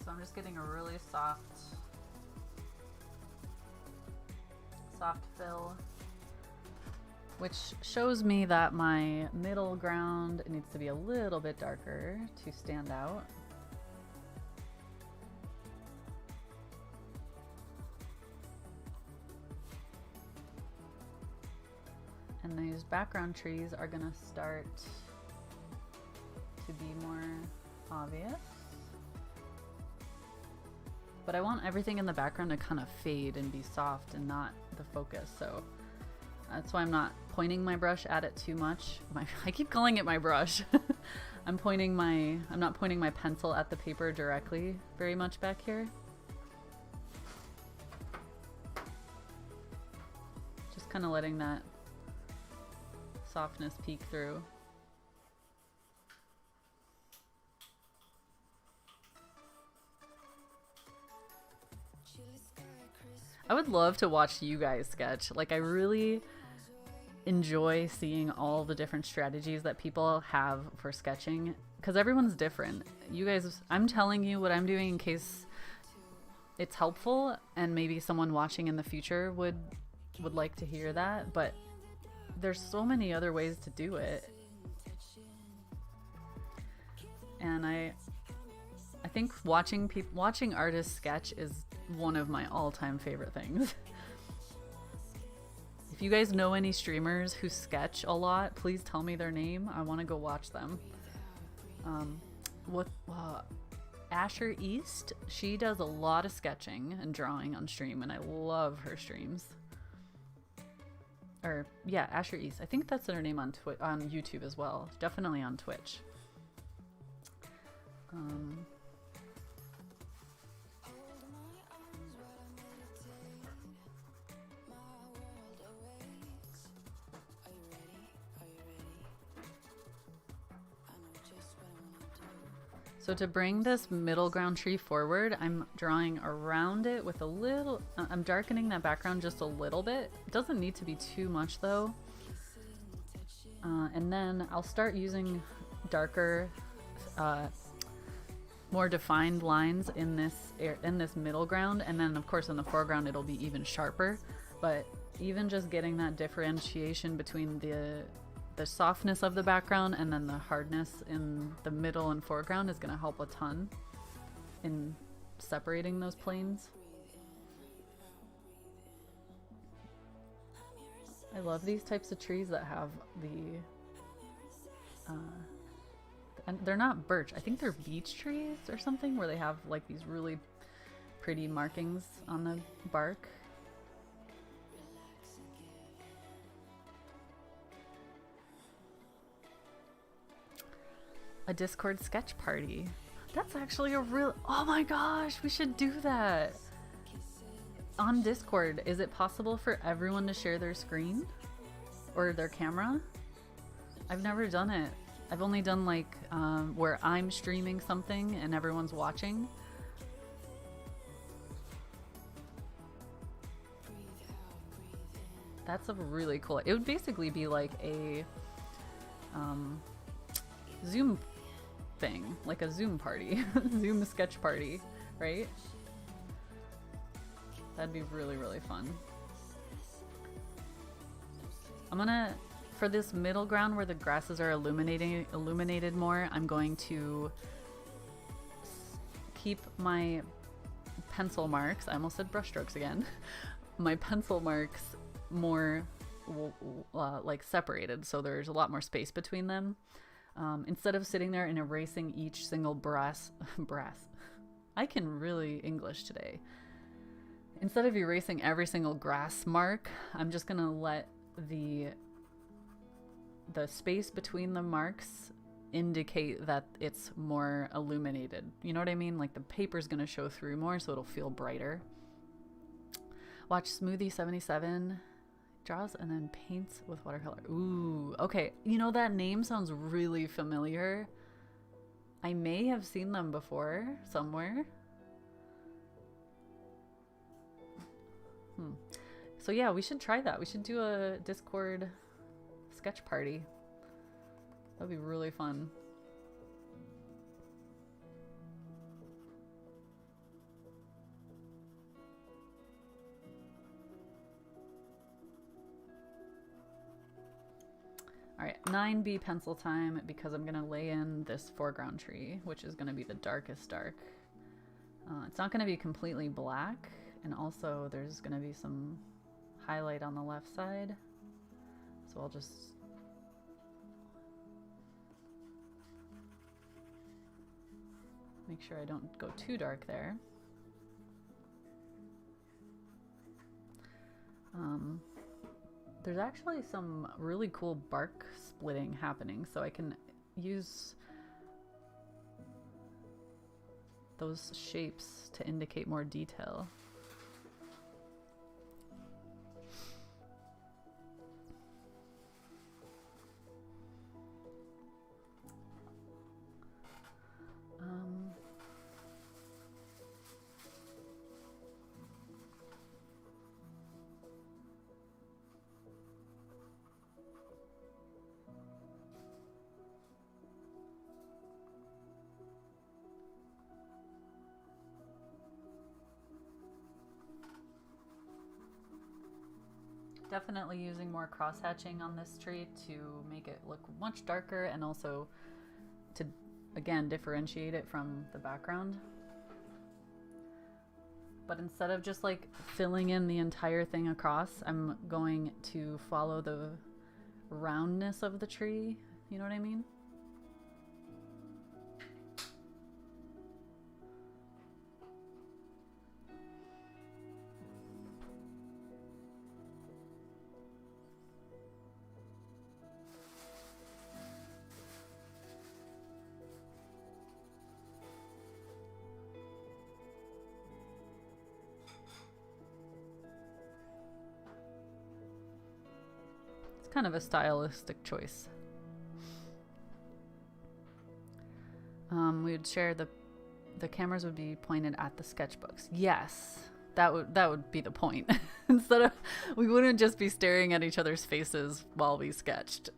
so I'm just getting a really soft fill, which shows me that my middle ground needs to be a little bit darker to stand out. And these background trees are gonna start to be more obvious. But I want everything in the background to kind of fade and be soft and not the focus, so that's why I'm not pointing my brush at it too much. I keep calling it my brush. I'm not pointing my pencil at the paper directly very much back here. Just kind of letting that softness peek through. I would love to watch you guys sketch. Like, I really enjoy seeing all the different strategies that people have for sketching, because everyone's different. You guys, I'm telling you what I'm doing in case it's helpful, and maybe someone watching in the future would like to hear that, but there's so many other ways to do it. And I think watching artists sketch is one of my all-time favorite things. If you guys know any streamers who sketch a lot, please tell me their name. I want to go watch them. Asher East, she does a lot of sketching and drawing on stream, and I love her streams. Or yeah, Asher East. I think that's her name on YouTube as well. Definitely on Twitch. So to bring this middle ground tree forward, I'm drawing around it with a little, I'm darkening that background just a little bit. It doesn't need to be too much though. And then I'll start using darker, more defined lines in this middle ground. And then of course in the foreground, it'll be even sharper. But even just getting that differentiation between the softness of the background and then the hardness in the middle and foreground is going to help a ton in separating those planes. I love these types of trees that have and they're not birch, I think they're beech trees or something, where they have like these really pretty markings on the bark. A Discord sketch party. That's actually a real, oh my gosh, we should do that. On Discord, is it possible for everyone to share their screen or their camera? I've never done it. I've only done like where I'm streaming something and everyone's watching. That's a really cool, it would basically be like a Zoom thing, like a Zoom party, Zoom sketch party, right? That'd be really, really fun. I'm gonna, for this middle ground where the grasses are illuminated more, I'm going to keep my pencil marks, I almost said brush strokes again, my pencil marks more like separated, so there's a lot more space between them. Instead of sitting there and erasing each single brass, I can really English today. Instead of erasing every single grass mark, I'm just gonna let the space between the marks indicate that it's more illuminated. You know what I mean? Like the paper's gonna show through more, so it'll feel brighter. Watch Smoothie77. Draws and then paints with watercolor. Ooh, okay. You know, that name sounds really familiar. I may have seen them before somewhere. So yeah, we should try that. We should do a Discord sketch party. That'd be really fun. 9B pencil time because I'm going to lay in this foreground tree, which is going to be the darkest dark. It's not going to be completely black, and also there's going to be some highlight on the left side. So I'll just make sure I don't go too dark there. There's actually some really cool bark splitting happening, so I can use those shapes to indicate more detail. Definitely using more cross-hatching on this tree to make it look much darker and also to, again, differentiate it from the background. But instead of just like filling in the entire thing across, I'm going to follow the roundness of the tree. You know what I mean? Kind of a stylistic choice. We would share the cameras would be pointed at the sketchbooks. Yes, that would be the point. Instead of, we wouldn't just be staring at each other's faces while we sketched.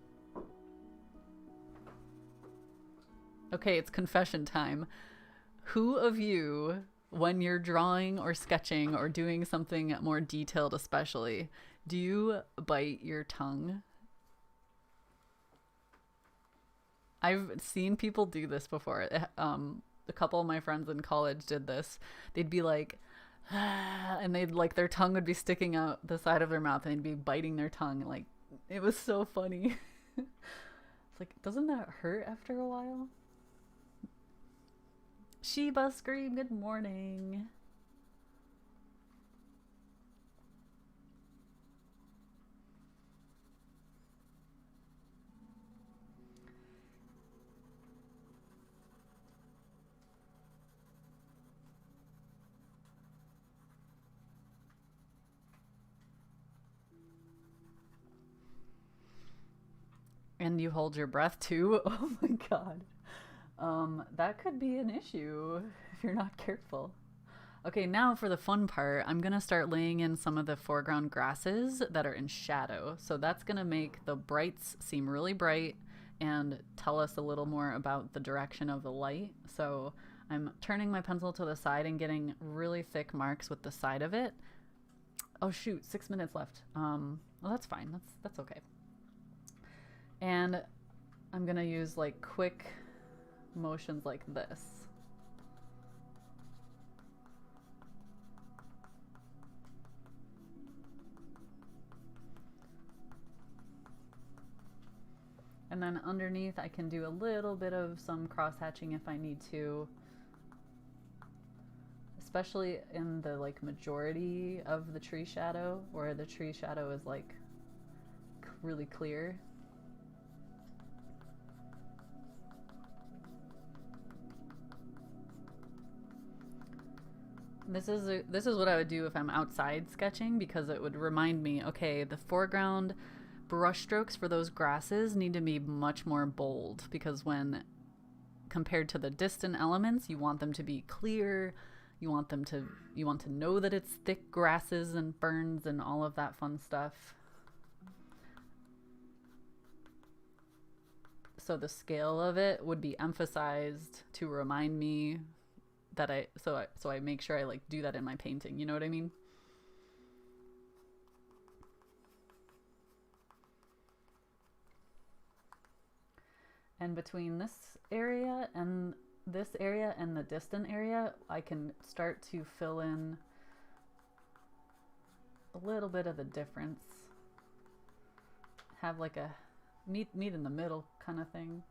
Okay, it's confession time. Who of you, when you're drawing or sketching or doing something more detailed especially, do you bite your tongue? I've seen people do this before. A couple of my friends in college did this. They'd be like, ah, and they'd like, their tongue would be sticking out the side of their mouth and they'd be biting their tongue. Like, it was so funny. It's like, doesn't that hurt after a while? Sheba Scream, good morning. And you hold your breath too? Oh my god. That could be an issue if you're not careful. Okay, now for the fun part, I'm gonna start laying in some of the foreground grasses that are in shadow. So that's gonna make the brights seem really bright and tell us a little more about the direction of the light. So I'm turning my pencil to the side and getting really thick marks with the side of it. Oh shoot, 6 minutes left. Well, that's fine. That's okay. And I'm gonna use like quick motions like this. And then underneath I can do a little bit of some cross-hatching if I need to, especially in the like majority of the tree shadow, where the tree shadow is like really clear. This is what I would do if I'm outside sketching, because it would remind me, okay, the foreground brush strokes for those grasses need to be much more bold, because when compared to the distant elements, you want them to be clear, you want to know that it's thick grasses and ferns and all of that fun stuff. So the scale of it would be emphasized to remind me that I make sure I like do that in my painting, you know what I mean? And between this area and the distant area, I can start to fill in a little bit of the difference. Have like a meet in the middle kind of thing.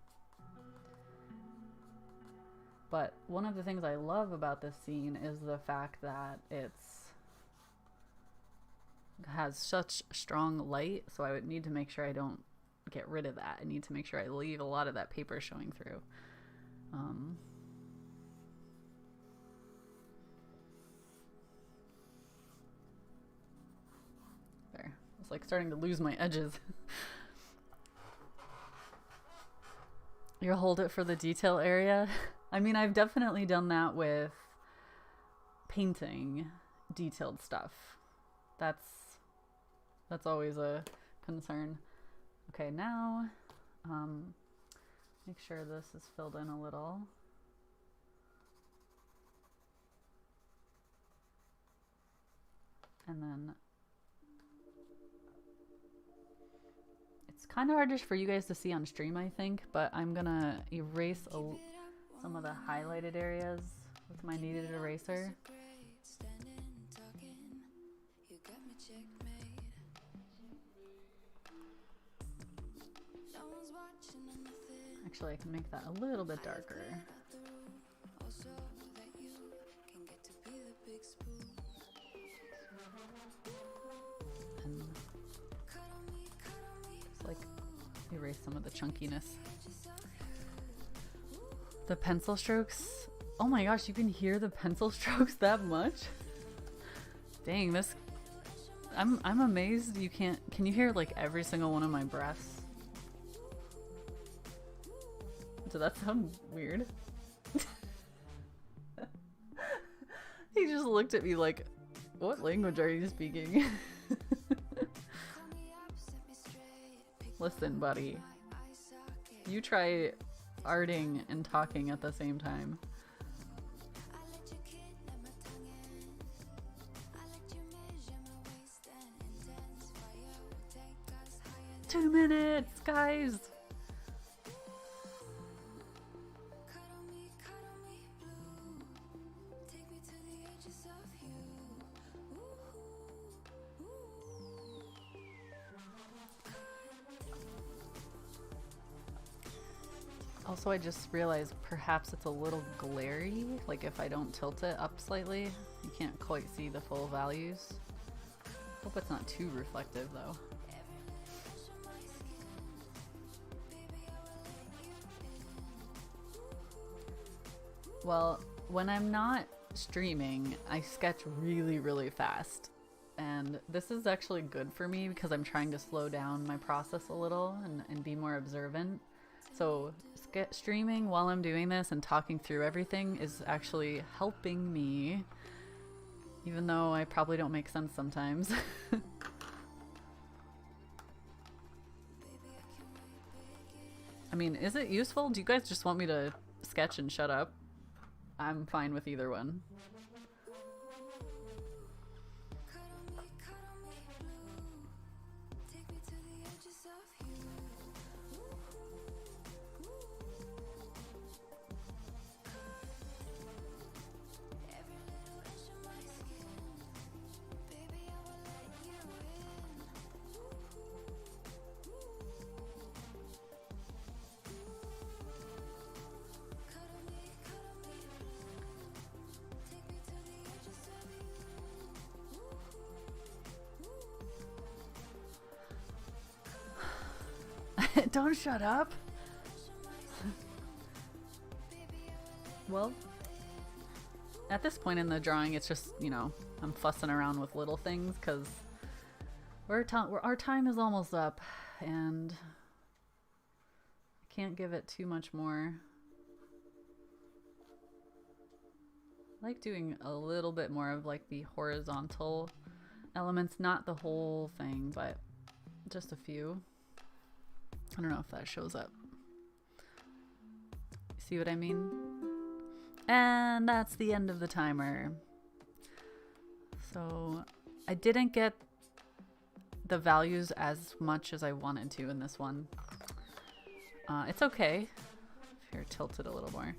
But one of the things I love about this scene is the fact that has such strong light, so I would need to make sure I don't get rid of that. I need to make sure I leave a lot of that paper showing through. There. It's like starting to lose my edges. You'll hold it for the detail area. I mean, I've definitely done that with painting detailed stuff. That's always a concern. Okay, now make sure this is filled in a little. And then it's kind of hard just for you guys to see on stream, I think, but I'm gonna erase some of the highlighted areas with my kneaded eraser. Actually, I can make that a little bit darker. And just like erase some of the chunkiness. The pencil strokes. Oh my gosh, you can hear the pencil strokes that much? Dang, this I'm amazed you can't. Can you hear like every single one of my breaths? Does that sound weird? He just looked at me like, what language are you speaking? Listen, buddy. You try arting and talking at the same time. Two minutes, guys! Also, I just realized perhaps it's a little glary, like if I don't tilt it up slightly, you can't quite see the full values. Hope it's not too reflective though. Well, when I'm not streaming, I sketch really, really fast. And this is actually good for me because I'm trying to slow down my process a little and be more observant. So streaming while I'm doing this and talking through everything is actually helping me, even though I probably don't make sense sometimes. I mean, is it useful? Do you guys just want me to sketch and shut up? I'm fine with either one. Don't shut up. Well, at this point in the drawing, it's just, you know, I'm fussing around with little things because our time is almost up and I can't give it too much more. I like doing a little bit more of like the horizontal elements, not the whole thing, but just a few. I don't know if that shows up. See what I mean? And that's the end of the timer. So I didn't get the values as much as I wanted to in this one. It's okay. Here, tilt it a little more.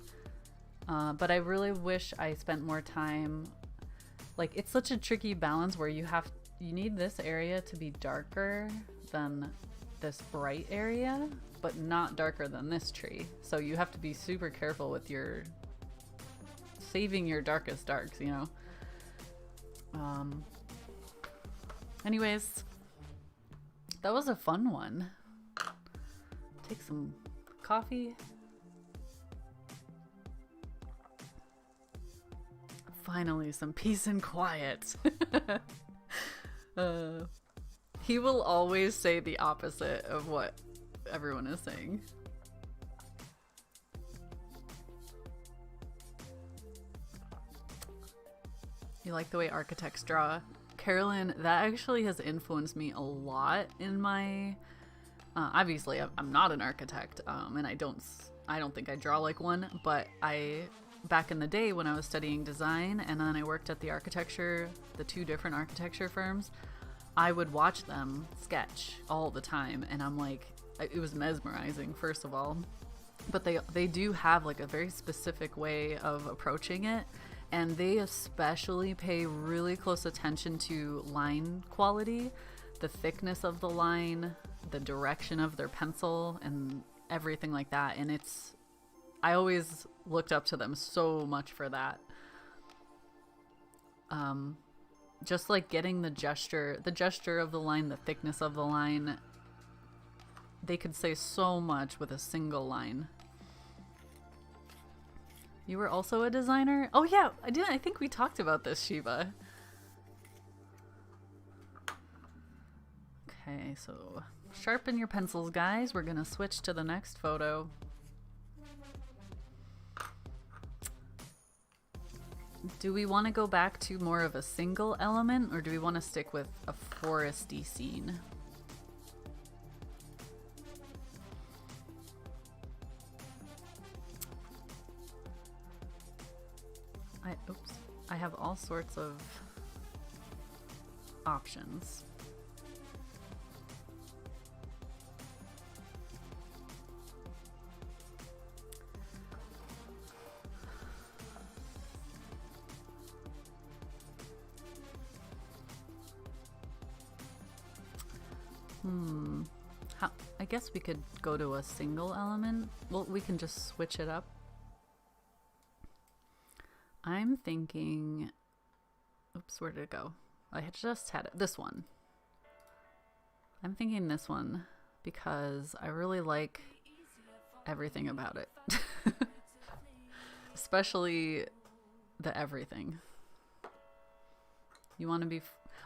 But I really wish I spent more time. Like, it's such a tricky balance where you need this area to be darker than this bright area, but not darker than this tree. So you have to be super careful with your saving your darkest darks, you know? Anyways, that was a fun one. Take some coffee. Finally, some peace and quiet. He will always say the opposite of what everyone is saying. You like the way architects draw? Carolyn, that actually has influenced me a lot in my... obviously, I'm not an architect, and I don't think I draw like one, but back in the day when I was studying design and then I worked at the 2 different architecture firms, I would watch them sketch all the time, and I'm like, it was mesmerizing, first of all, but they do have like a very specific way of approaching it, and they especially pay really close attention to line quality, the thickness of the line, the direction of their pencil, and everything like that. And I always looked up to them so much for that. Just like getting the gesture of the line, the thickness of the line. They could say so much with a single line. You were also a designer? Oh yeah, I think we talked about this, Shiva. Okay, so sharpen your pencils, guys. We're gonna switch to the next photo. Do we want to go back to more of a single element, or do we want to stick with a foresty scene? I have all sorts of options. I guess we could go to a single element. Well, we can just switch it up. I'm thinking... Oops, where did it go? I just had it. This one. I'm thinking this one because I really like everything about it. Especially the everything. You want to be...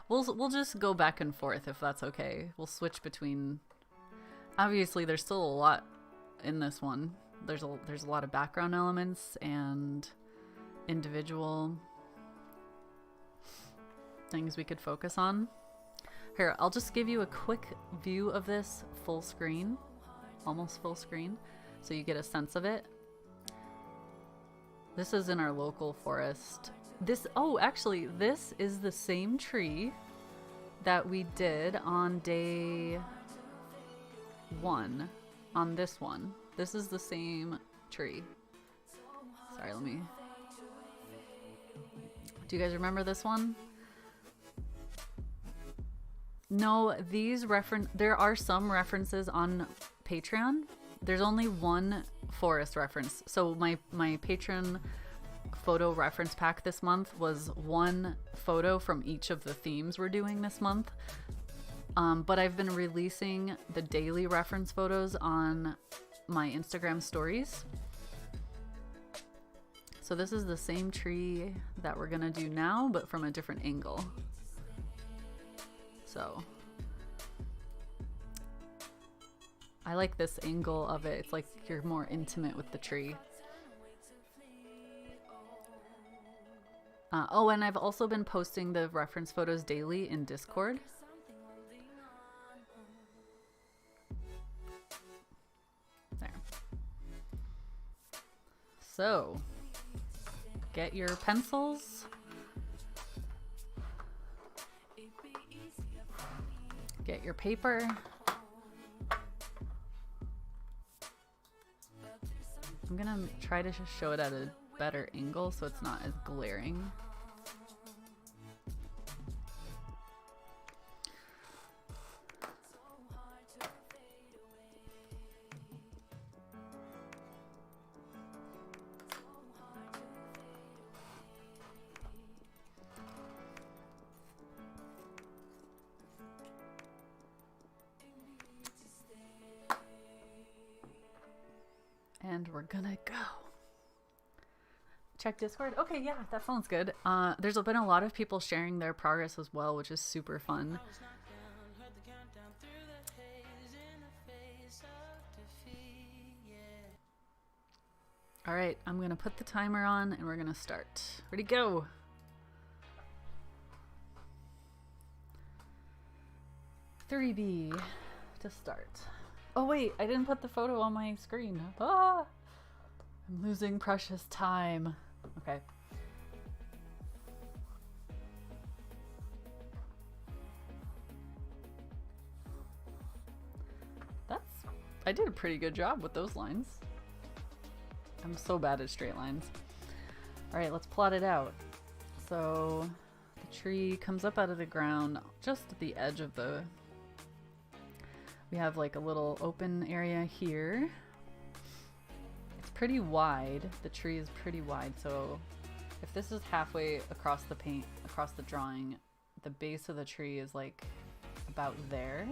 We'll just go back and forth if that's okay. We'll switch between... Obviously, there's still a lot in this one. There's a lot of background elements and individual things we could focus on. Here, I'll just give you a quick view of this full screen, almost full screen, so you get a sense of it. This is in our local forest. Actually, this is the same tree that we did on day 1 on this one. This is the same tree. Sorry, do you guys remember this one? No, there are some references on Patreon. There's only one forest reference. So my patron photo reference pack this month was one photo from each of the themes we're doing this month. But I've been releasing the daily reference photos on my Instagram stories. So this is the same tree that we're gonna do now, but from a different angle. So I like this angle of it. It's like you're more intimate with the tree. And I've also been posting the reference photos daily in Discord. There. So, get your pencils. Get your paper. I'm gonna try to show it at a better angle so it's not as glaring. And we're gonna go. Check Discord. Okay, yeah, that sounds good. There's been a lot of people sharing their progress as well, which is super fun. All right, I'm gonna put the timer on and we're gonna start. Ready, go. $3B to start. Oh wait, I didn't put the photo on my screen. Ah! I'm losing precious time. Okay. I did a pretty good job with those lines. I'm so bad at straight lines. All right, let's plot it out. So the tree comes up out of the ground just at the edge of the... We have like a little open area here. It's pretty wide. The tree is pretty wide. So if this is halfway across the paint, across the drawing, the base of the tree is like about there.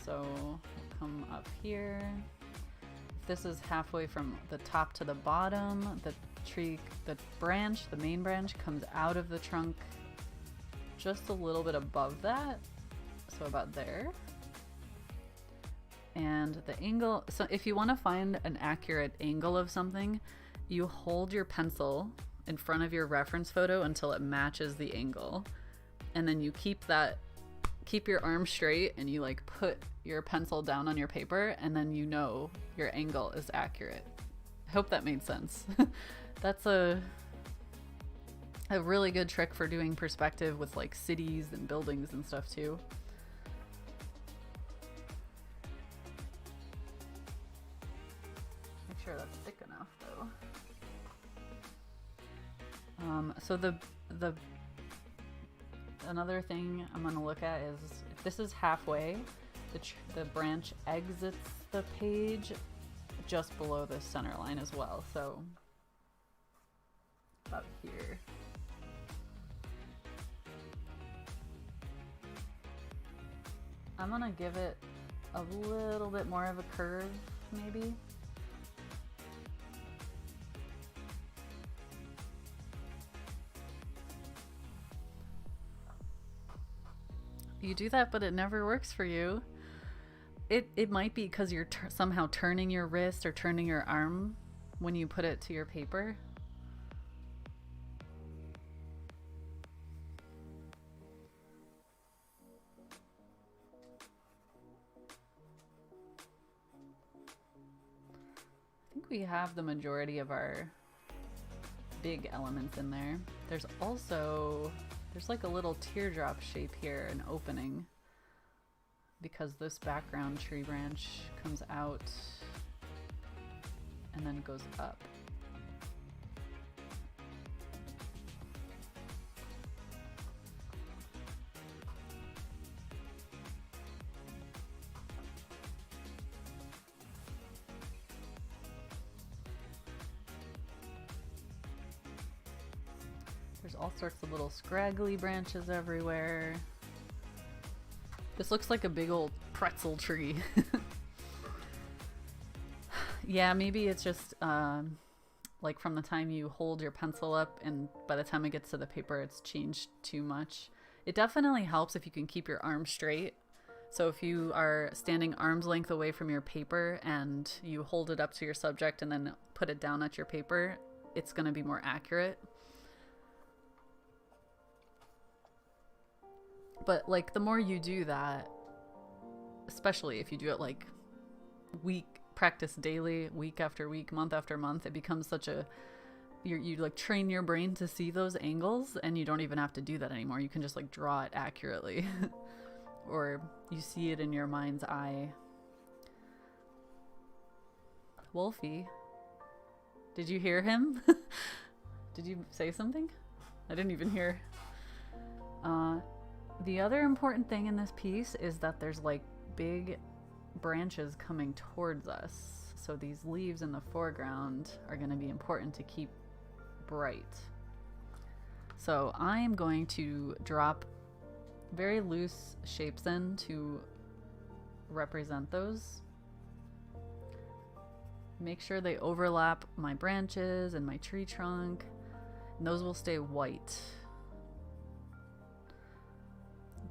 So we'll come up here. If this is halfway from the top to the bottom, the tree, the branch, the main branch comes out of the trunk just a little bit above that. So about there. And the angle, so if you want to find an accurate angle of something, you hold your pencil in front of your reference photo until it matches the angle. And then you keep your arm straight and you like put your pencil down on your paper and then you know your angle is accurate. I hope that made sense. That's a really good trick for doing perspective with like cities and buildings and stuff too. Sure that's thick enough though. So the another thing I'm gonna look at is if this is halfway, the branch exits the page just below the center line as well. So about here. I'm gonna give it a little bit more of a curve, maybe. You do that, but it never works for you. It might be because you're somehow turning your wrist or turning your arm when you put it to your paper. I think we have the majority of our big elements in there. There's like a little teardrop shape here, an opening, because this background tree branch comes out and then goes up. There's all sorts of little scraggly branches everywhere. This looks like a big old pretzel tree. Yeah, maybe it's just like from the time you hold your pencil up and by the time it gets to the paper it's changed too much. It definitely helps if you can keep your arm straight. So if you are standing arm's length away from your paper and you hold it up to your subject and then put it down at your paper, it's going to be more accurate. But like the more you do that, especially if you do it like practice daily, week after week, month after month, it becomes such a, you like train your brain to see those angles and you don't even have to do that anymore. You can just like draw it accurately or you see it in your mind's eye. Wolfie, Did you hear him? Did you say something? I didn't even hear. The other important thing in this piece is that there's like big branches coming towards us. So these leaves in the foreground are going to be important to keep bright. So I am going to drop very loose shapes in to represent those. Make sure they overlap my branches and my tree trunk, and those will stay white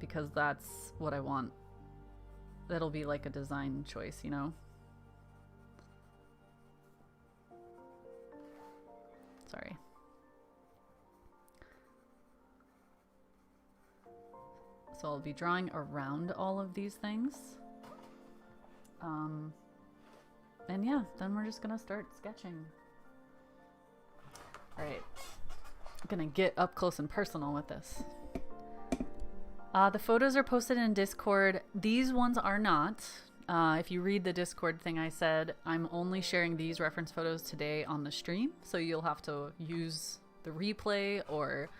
because that's what I want. That'll be like a design choice, you know? Sorry. So I'll be drawing around all of these things. And yeah, then we're just gonna start sketching. All right, I'm gonna get up close and personal with this. The photos are posted in Discord. These ones are not. If you read the Discord thing I said, I'm only sharing these reference photos today on the stream, so you'll have to use the replay or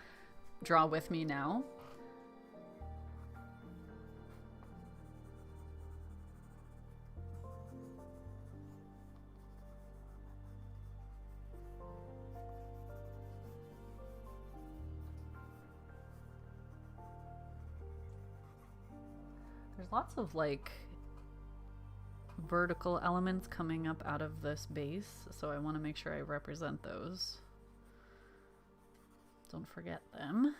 draw with me now. There's lots of like vertical elements coming up out of this base, so I want to make sure I represent those. Don't forget them.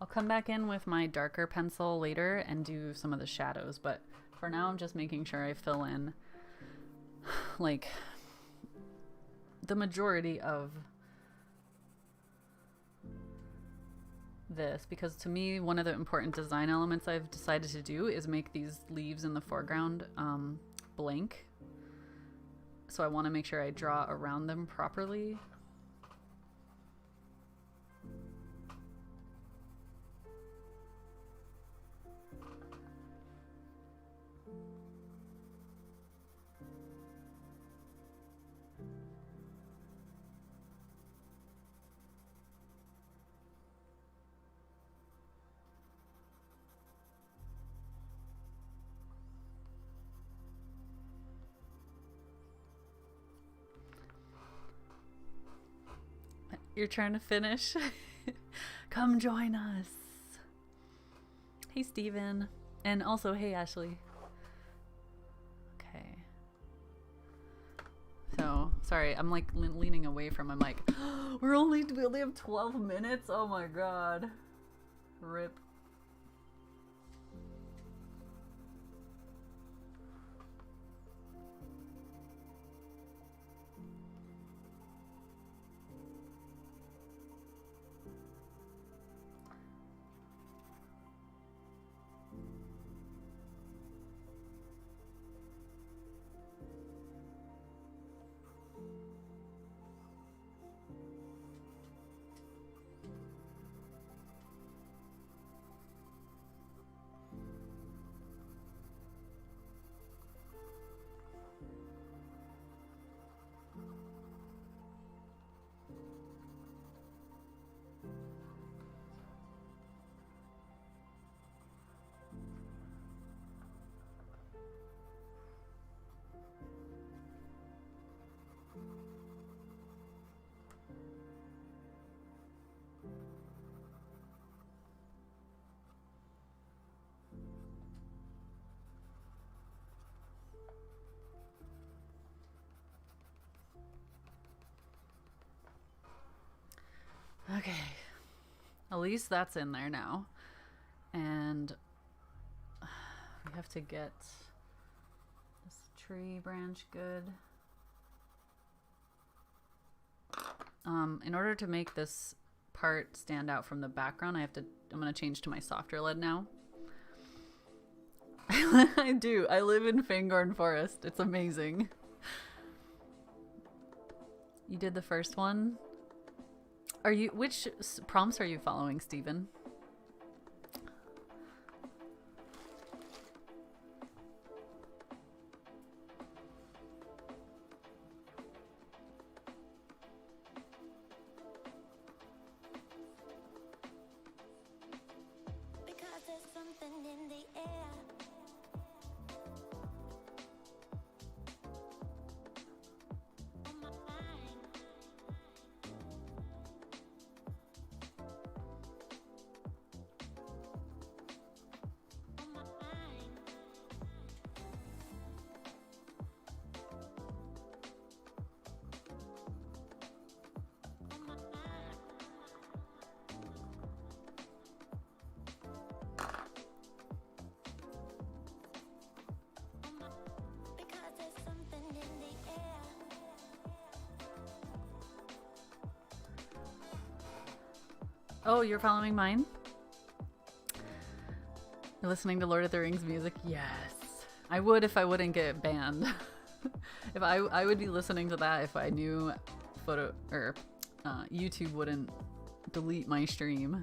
I'll come back in with my darker pencil later and do some of the shadows, but for now I'm just making sure I fill in like the majority of this, because to me one of the important design elements I've decided to do is make these leaves in the foreground blank. So I want to make sure I draw around them properly. You're trying to finish? Come join us. Hey, Steven. And also, hey, Ashley. Okay. So, sorry, I'm like leaning away from my mic. we only have 12 minutes? Oh my god. Rip. Okay, at least that's in there now. And have to get this tree branch good. In order to make this part stand out from the background, I'm going to change to my softer lead now. I do. I live in Fangorn Forest. It's amazing. You did the first one? Which prompts are you following, Steven? Oh, you're following mine? You're listening to Lord of the Rings music? Yes. I would if I wouldn't get banned. If I would be listening to that if I knew YouTube wouldn't delete my stream.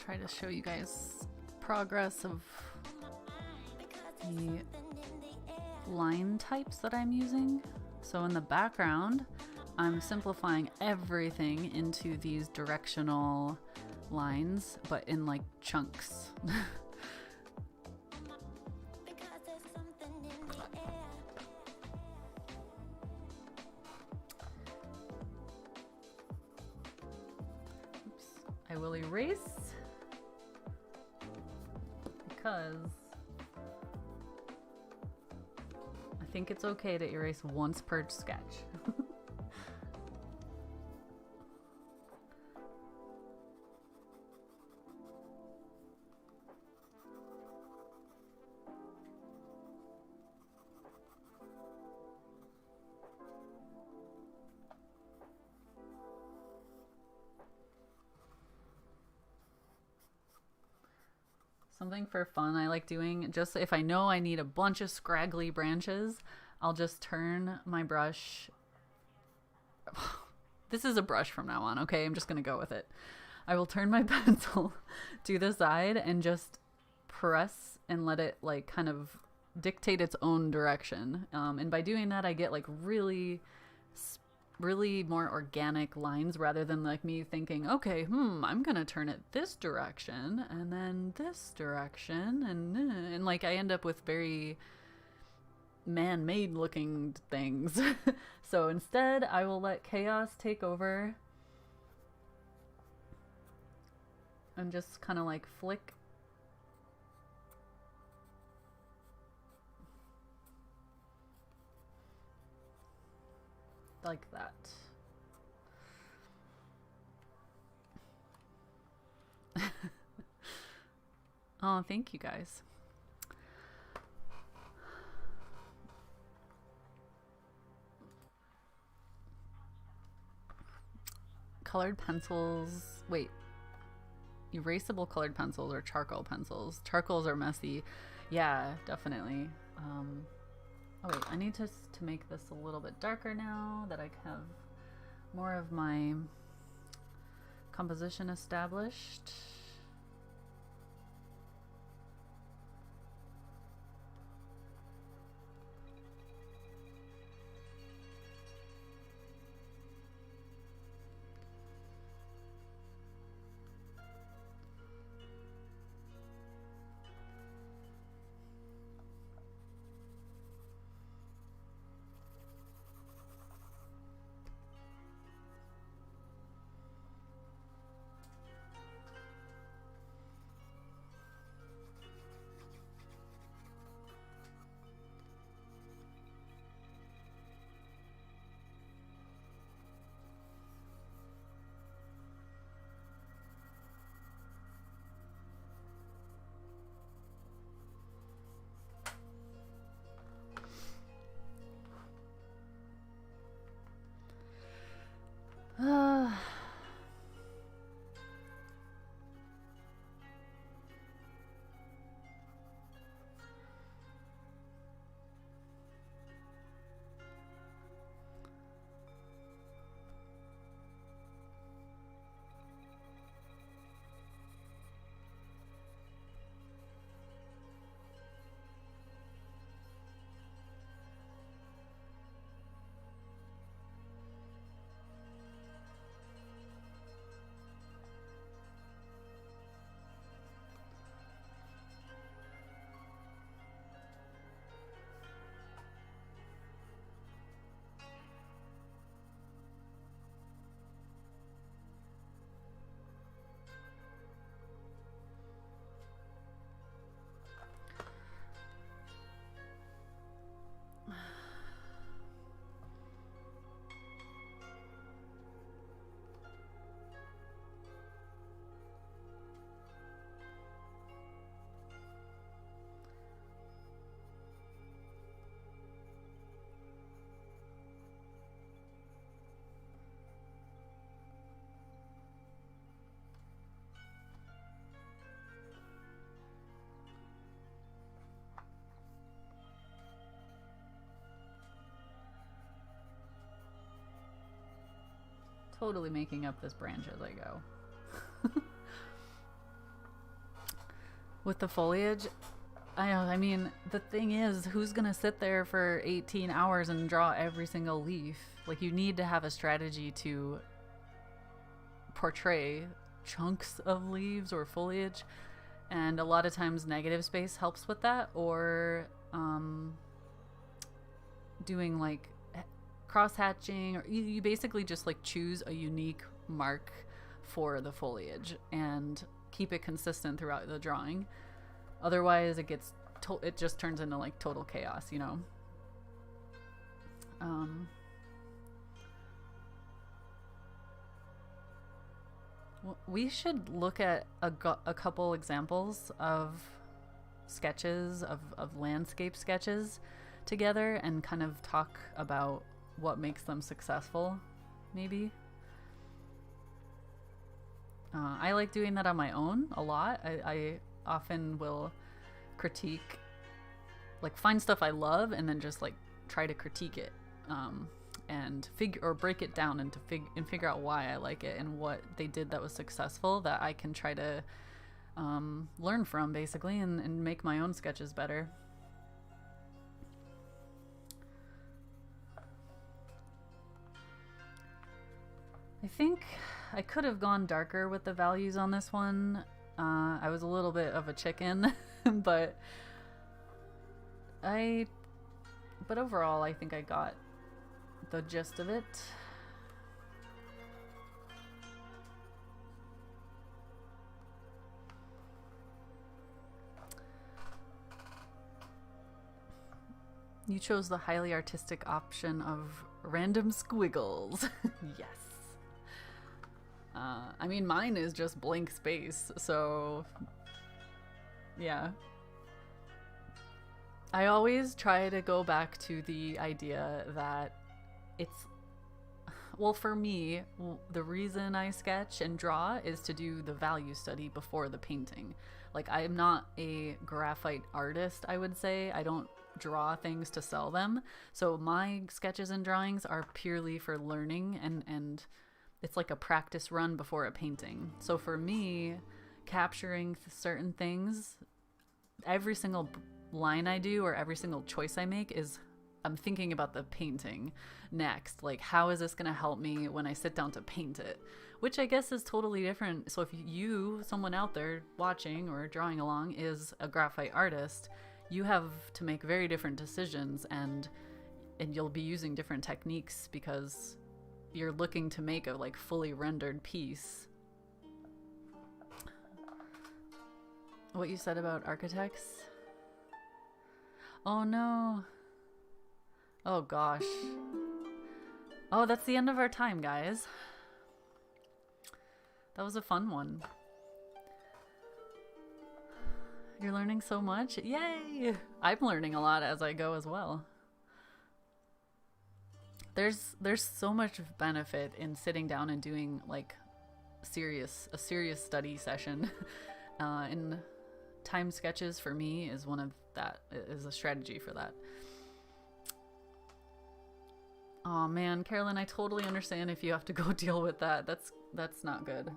Try to show you guys progress of the line types that I'm using. So in the background, I'm simplifying everything into these directional lines, but in like chunks. Oops. I will erase because I think it's okay to erase once per sketch. Something for fun I like doing, just if I know I need a bunch of scraggly branches, I'll just turn my brush. This is a brush from now on, okay? I'm just gonna go with it. I will turn my pencil to the side and just press and let it like kind of dictate its own direction. And by doing that, I get like really more organic lines rather than like me thinking, okay, I'm gonna turn it this direction and then this direction and like I end up with very man-made looking things. So instead I will let chaos take over and just kind of like flick like that. Oh, thank you guys. Colored pencils. Wait. Erasable colored pencils or charcoal pencils? Charcoals are messy. Yeah, definitely. Oh wait, I need to make this a little bit darker now that I have more of my composition established. Uh, totally making up this branch as I go. With the foliage, I mean, the thing is, who's gonna sit there for 18 hours and draw every single leaf? Like, you need to have a strategy to portray chunks of leaves or foliage, and a lot of times negative space helps with that, or doing like cross hatching, or you basically just like choose a unique mark for the foliage and keep it consistent throughout the drawing. Otherwise it just turns into like total chaos, you know. We should look at a couple examples of sketches of landscape sketches together and kind of talk about what makes them successful, maybe. I like doing that on my own a lot. I often will critique, like find stuff I love and then just like try to critique it, and break it down and figure out why I like it and what they did that was successful that I can try to learn from, basically, and make my own sketches better. I think I could have gone darker with the values on this one. I was a little bit of a chicken, but overall I think I got the gist of it. You chose the highly artistic option of random squiggles. Yes. I mean, mine is just blank space, so yeah. I always try to go back to the idea that well, for me, the reason I sketch and draw is to do the value study before the painting. Like, I'm not a graphite artist, I would say. I don't draw things to sell them. So my sketches and drawings are purely for learning, and it's like a practice run before a painting. So for me, capturing certain things, every single line I do or every single choice I make is I'm thinking about the painting next. Like, how is this going to help me when I sit down to paint it? Which I guess is totally different. So if you, someone out there watching or drawing along, is a graphite artist, you have to make very different decisions, and you'll be using different techniques because you're looking to make a like fully rendered piece. What you said about architects? Oh no. Oh gosh. Oh, that's the end of our time, guys. That was a fun one. You're learning so much. Yay! I'm learning a lot as I go as well. There's so much benefit in sitting down and doing like a serious study session. And time sketches for me is is a strategy for that. Oh man, Carolyn, I totally understand if you have to go deal with that. That's not good.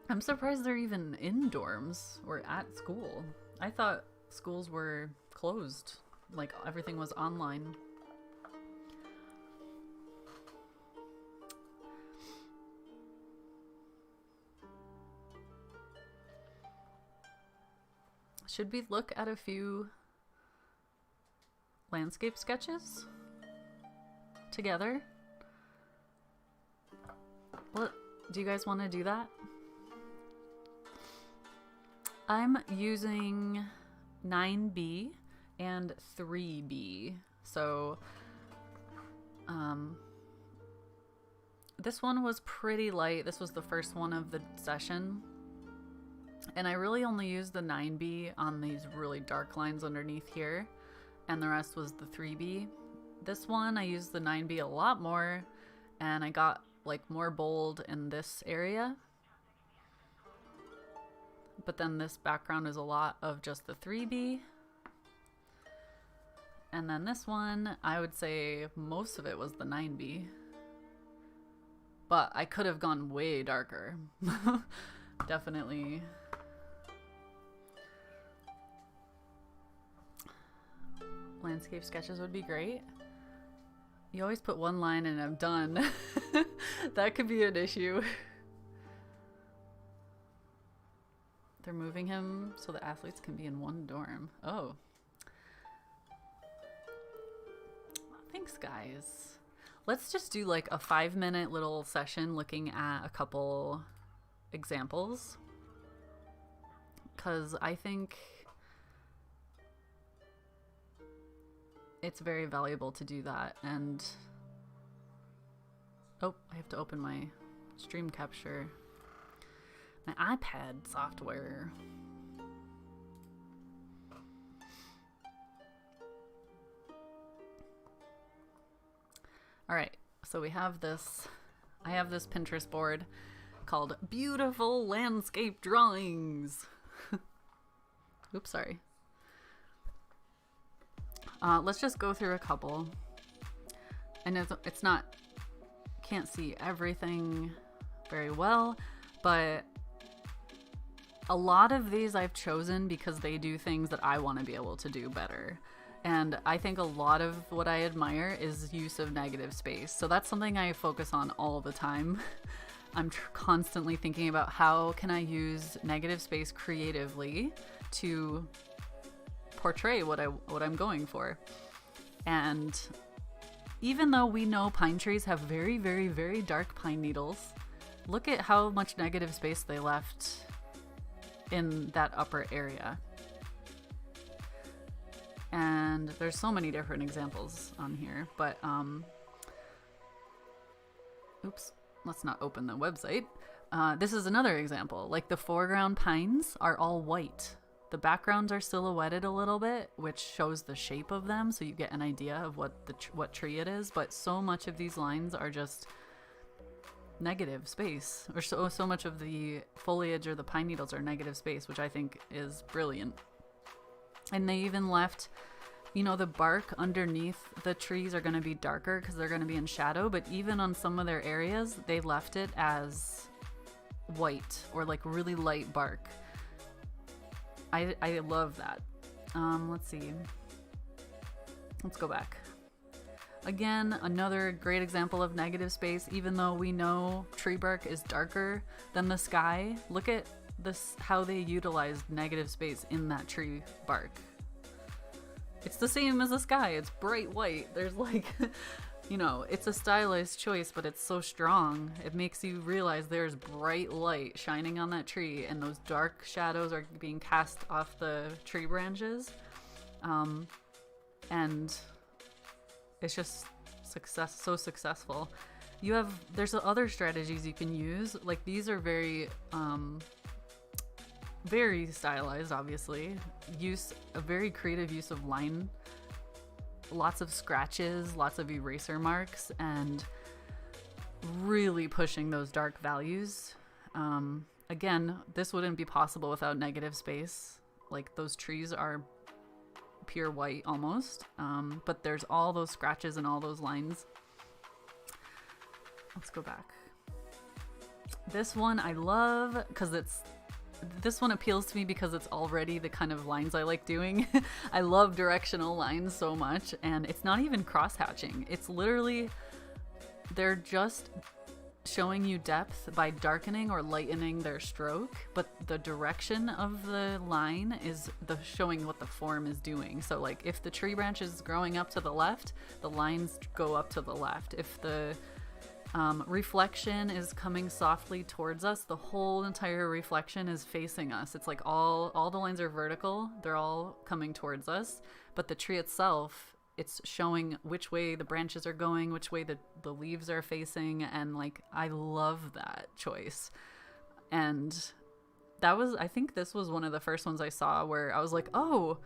I'm surprised they're even in dorms or at school. I thought schools were closed, like everything was online. Should we look at a few landscape sketches together? What do you guys want to do that? I'm using 9B and 3B. So this one was pretty light. This was the first one of the session. And I really only used the 9B on these really dark lines underneath here. And the rest was the 3B. This one I used the 9B a lot more, and I got like more bold in this area. But then this background is a lot of just the 3B. And then this one, I would say most of it was the 9B. But I could have gone way darker. Definitely. Landscape sketches would be great. You always put one line and I'm done. That could be an issue. They're moving him so the athletes can be in one dorm. Oh. Thanks, guys. Let's just do like a 5-minute little session looking at a couple examples. Because I think it's very valuable to do that. And oh, I have to open my stream capture, my iPad software. All right, so we have this, I have this Pinterest board called Beautiful Landscape Drawings. Oops, sorry. Let's just go through a couple. I know it's not, can't see everything very well, but a lot of these I've chosen because they do things that I want to be able to do better. And I think a lot of what I admire is use of negative space. So that's something I focus on all the time. I'm constantly thinking about how can I use negative space creatively to portray what I'm going for. And even though we know pine trees have very, very, very dark pine needles, look at how much negative space they left in that upper area. And there's so many different examples on here, but oops, let's not open the website. This is another example. Like the foreground pines are all white. The backgrounds are silhouetted a little bit, which shows the shape of them, so you get an idea of what tree it is. But so much of these lines are just negative space, or so much of the foliage or the pine needles are negative space, which I think is brilliant. And they even left, you know, the bark underneath the trees are going to be darker because they're going to be in shadow, but even on some of their areas, they left it as white or like really light bark. I love that. Let's see. Let's go back. Again, another great example of negative space. Even though we know tree bark is darker than the sky, look at this, how they utilized negative space in that tree bark. It's the same as the sky. It's bright white. There's like, you know, it's a stylized choice, but it's so strong. It makes you realize there's bright light shining on that tree, and those dark shadows are being cast off the tree branches. And it's just so successful. There's other strategies you can use. Like these are very stylized, obviously. A very creative use of line, lots of scratches, lots of eraser marks, and really pushing those dark values. Again, this wouldn't be possible without negative space. Like those trees are pure white almost, but there's all those scratches and all those lines. Let's go back. This one I love because this one appeals to me because it's already the kind of lines I like doing. I love directional lines so much, and it's not even cross-hatching. It's literally, they're just showing you depth by darkening or lightening their stroke, but the direction of the line is showing what the form is doing. So like if the tree branch is growing up to the left, the lines go up to the left. If the reflection is coming softly towards us, the whole entire reflection is facing us. It's like all the lines are vertical, they're all coming towards us, but the tree itself, it's showing which way the branches are going, which way the leaves are facing, and like I love that choice. And I think this was one of the first ones I saw where I was like, oh,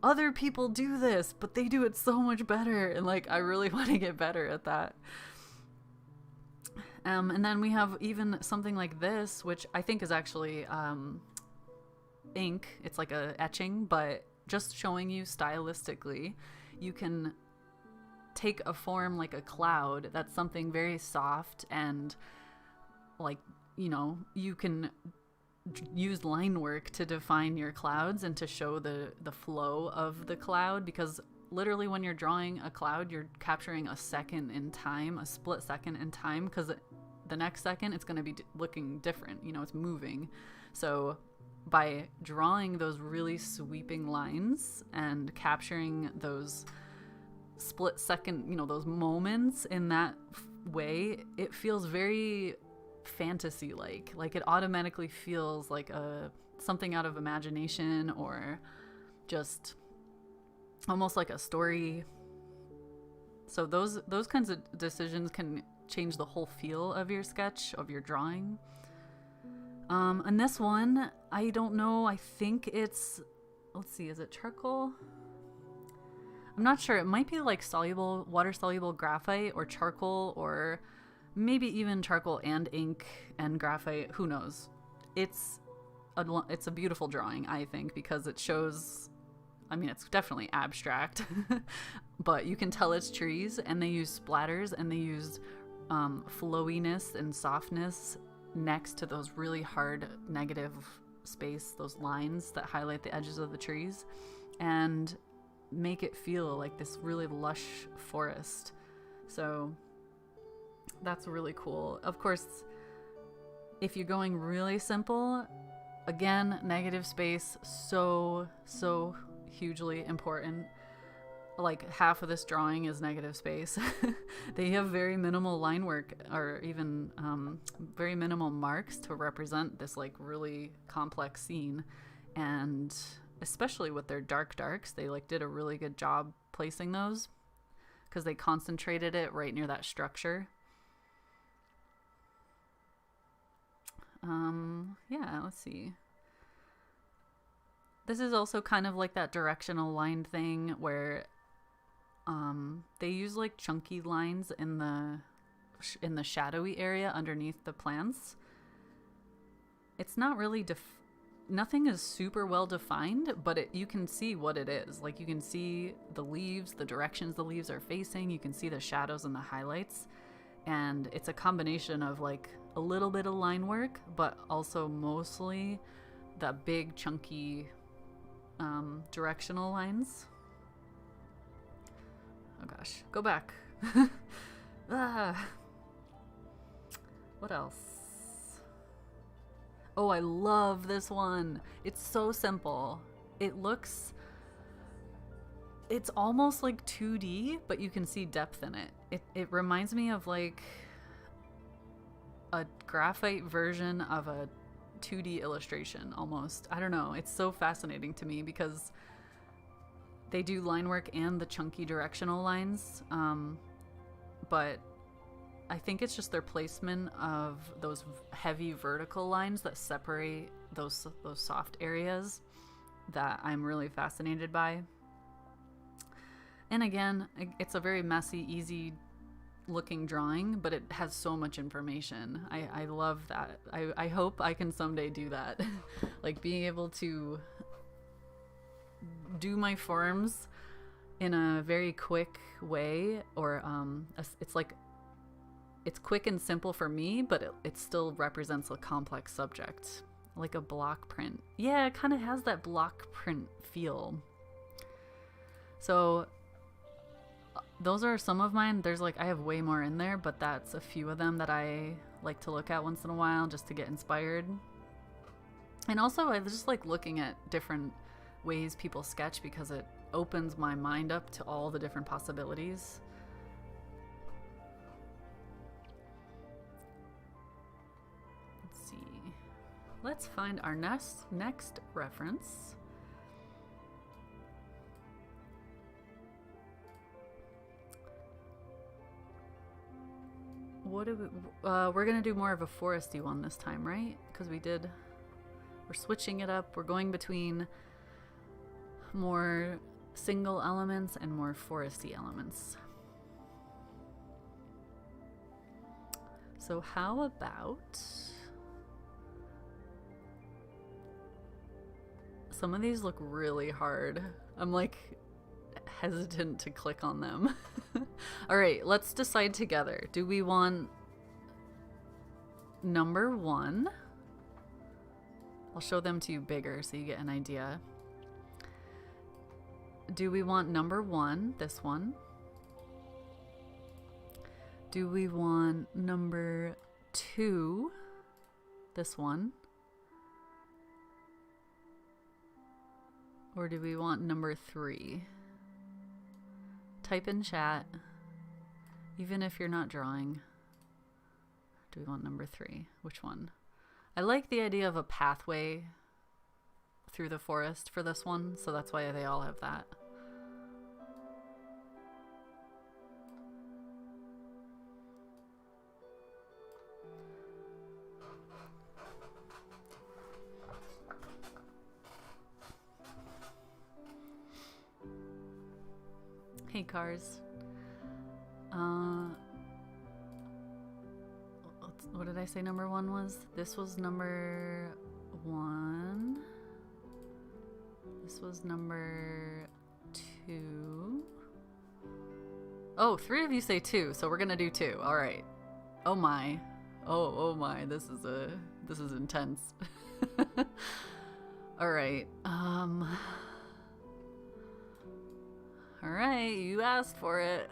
other people do this, but they do it so much better, and like I really want to get better at that. And then we have even something like this, which I think is actually ink. It's like a etching, but just showing you stylistically, you can take a form like a cloud that's something very soft, and like, you know, you can use line work to define your clouds and to show the flow of the cloud, because literally when you're drawing a cloud, you're capturing a second in time, a split second in time, because the next second it's going to be looking different, you know, it's moving. So by drawing those really sweeping lines and capturing those split second, you know, those moments in that way, it feels very fantasy like it automatically feels like something out of imagination, or just almost like a story. So those kinds of decisions can change the whole feel of your sketch, of your drawing. And this one, I don't know, I think it's, let's see, is it charcoal? I'm not sure. It might be like water soluble graphite or charcoal, or maybe even charcoal and ink and graphite, who knows. It's a beautiful drawing, I think, because it shows, I mean, it's definitely abstract, but you can tell it's trees, and they use splatters, and they used flowiness and softness next to those really hard negative space, those lines that highlight the edges of the trees, and make it feel like this really lush forest. So that's really cool. Of course, if you're going really simple, again, negative space, so hugely important. Like half of this drawing is negative space. They have very minimal line work, or even very minimal marks to represent this like really complex scene. And especially with their darks, they like did a really good job placing those, because they concentrated it right near that structure. Yeah, let's see. This is also kind of like that directional line thing where they use like chunky lines in the in the shadowy area underneath the plants, it's not really nothing is super well defined, but you can see what it is. Like, you can see the leaves, the directions the leaves are facing, you can see the shadows and the highlights, and it's a combination of like a little bit of line work, but also mostly the big chunky directional lines. Oh gosh, go back. What else? Oh, I love this one. It's so simple. It's almost like 2D, but you can see depth in it. It reminds me of like a graphite version of a 2D illustration almost. I don't know. It's so fascinating to me because they do line work and the chunky directional lines. But I think it's just their placement of those heavy vertical lines that separate those soft areas that I'm really fascinated by. And again, it's a very messy, easy looking drawing, but it has so much information. I love that. I hope I can someday do that. Like, being able to do my forms in a very quick way, or it's quick and simple for me, but it still represents a complex subject, like a block print. Yeah, it kind of has that block print feel. So those are some of mine. There's like, I have way more in there, but that's a few of them that I like to look at once in a while just to get inspired. And also I just like looking at different ways people sketch because it opens my mind up to all the different possibilities. Let's see. Let's find our next reference. What do we're gonna do more of a foresty one this time, right? Because we're switching it up. We're going between more single elements and more foresty elements. So how about some of these look really hard. I'm like hesitant to click on them. All right, let's decide together. Do we want number 1? I'll show them to you bigger so you get an idea. Do we want number 1, this one? Do we want number 2, this one? Or do we want number 3? Type in chat, even if you're not drawing. Do we want number 3? Which one? I like the idea of a pathway through the forest for this one, so that's why they all have that. Hey, cars. What did I say number 1 was? This was number 1. This was number 2. Oh, 3 of you say 2, so we're gonna do 2. All right. Oh my. Oh my. This is intense. All right. All right, you asked for it.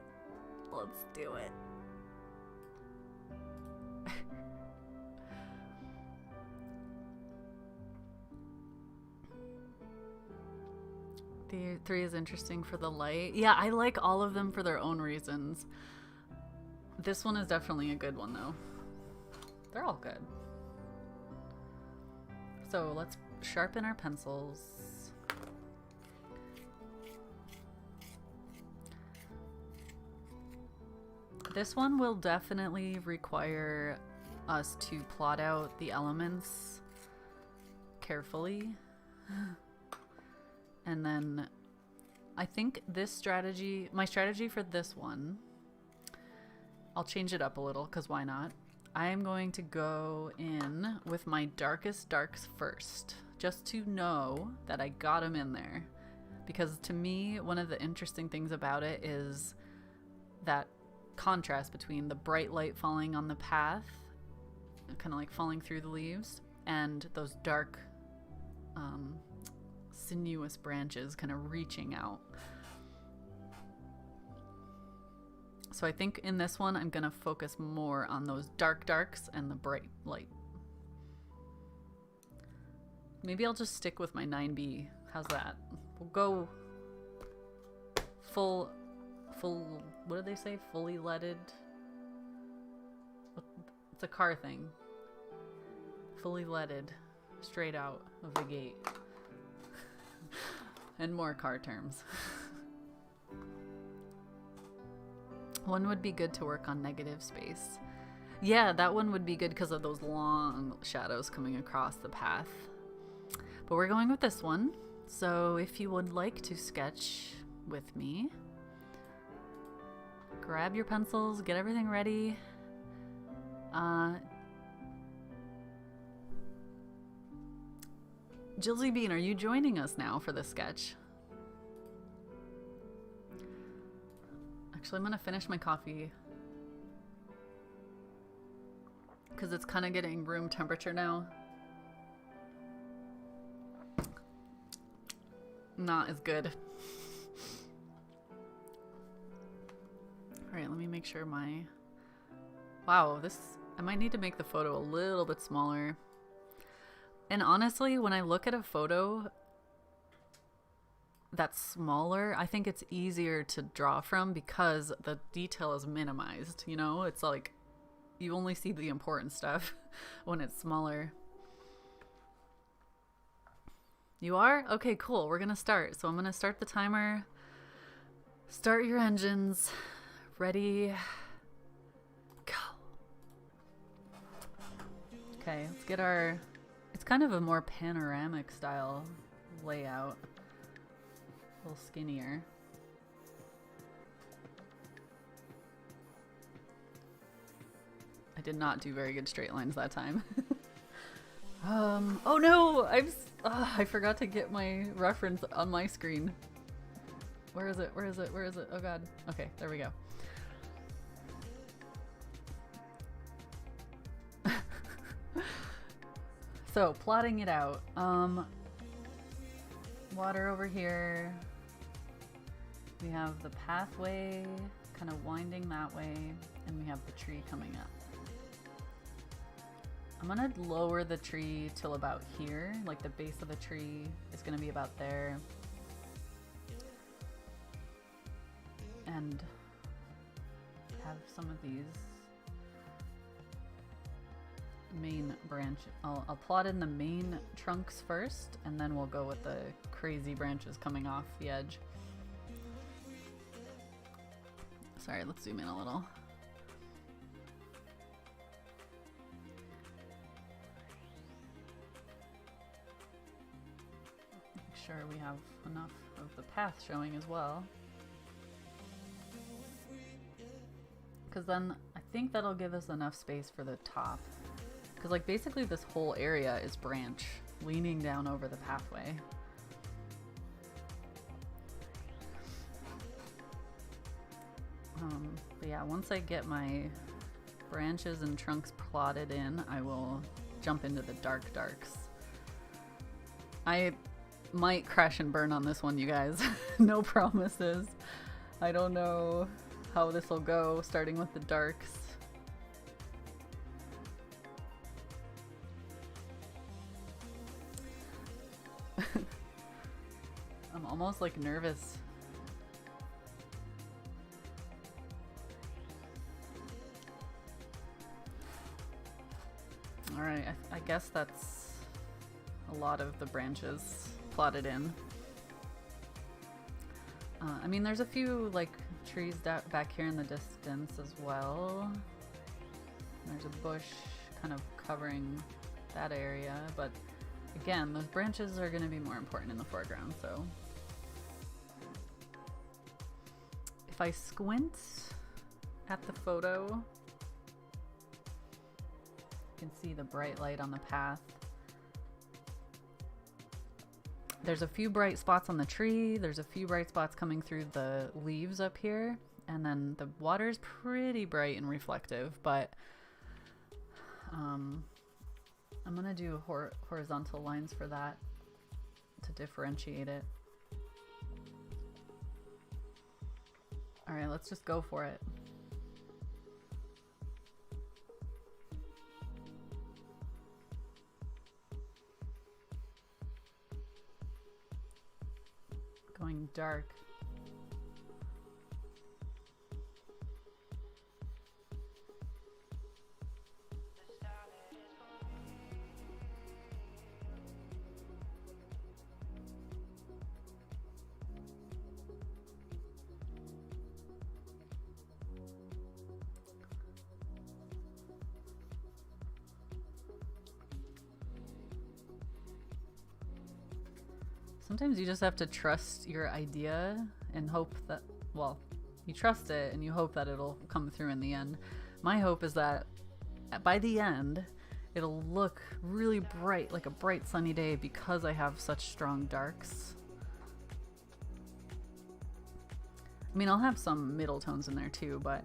Let's do it. The 3 is interesting for the light. Yeah, I like all of them for their own reasons. This one is definitely a good one, though. They're all good. So let's sharpen our pencils. This one will definitely require us to plot out the elements carefully. And then I think this strategy, my strategy for this one I'll change it up a little because why not? I'm going to go in with my darkest darks first, just to know that I got them in there. Because to me, one of the interesting things about it is that contrast between the bright light falling on the path, kind of like falling through the leaves, and those dark, sinuous branches kind of reaching out. So I think in this one, I'm going to focus more on those dark darks and the bright light. Maybe I'll just stick with my 9B. How's that? We'll go full, what do they say? Fully leaded? It's a car thing. Fully leaded, straight out of the gate. And more car terms. One would be good to work on negative space. Yeah, that one would be good because of those long shadows coming across the path. But we're going with this one. So if you would like to sketch with me, grab your pencils, get everything ready. Jilzy Bean, are you joining us now for the sketch? Actually, I'm going to finish my coffee because it's kind of getting room temperature now. Not as good. All right, let me make sure my... Wow, this... I might need to make the photo a little bit smaller. And honestly, when I look at a photo that's smaller, I think it's easier to draw from because the detail is minimized, you know? It's like you only see the important stuff when it's smaller. You are? Okay, cool. We're gonna start. So I'm gonna start the timer. Start your engines. Ready, go. Okay, let's get our... It's kind of a more panoramic style layout. A little skinnier. I did not do very good straight lines that time. Oh no! I forgot to get my reference on my screen. Where is it? Where is it? Where is it? Oh god. Okay, there we go. So, plotting it out. Water over here. We have the pathway kind of winding that way, and we have the tree coming up. I'm gonna lower the tree till about here, like the base of the tree is gonna be about there. And have some of these main branch. I'll plot in the main trunks first, and then we'll go with the crazy branches coming off the edge. Sorry, let's zoom in a little. Make sure we have enough of the path showing as well. Because then I think that'll give us enough space for the top. Because like basically this whole area is branch leaning down over the pathway. But yeah, once I get my branches and trunks plotted in, I will jump into the dark darks. I might crash and burn on this one, you guys. No promises. I don't know how this will go, starting with the darks. I'm almost like nervous. Alright, I guess that's a lot of the branches plotted in. I mean, there's a few like trees back here in the distance as well. There's a bush kind of covering that area, but again, those branches are going to be more important in the foreground, so. If I squint at the photo. You can see the bright light on the path. There's a few bright spots on the tree. There's a few bright spots coming through the leaves up here. And then the water's pretty bright and reflective, but I'm gonna do horizontal lines for that to differentiate it. All right, let's just go for it. Going dark. Sometimes you just have to trust your idea and hope that, well, you trust it and you hope that it'll come through in the end. My hope is that by the end, it'll look really bright, like a bright sunny day, because I have such strong darks. I mean, I'll have some middle tones in there too, but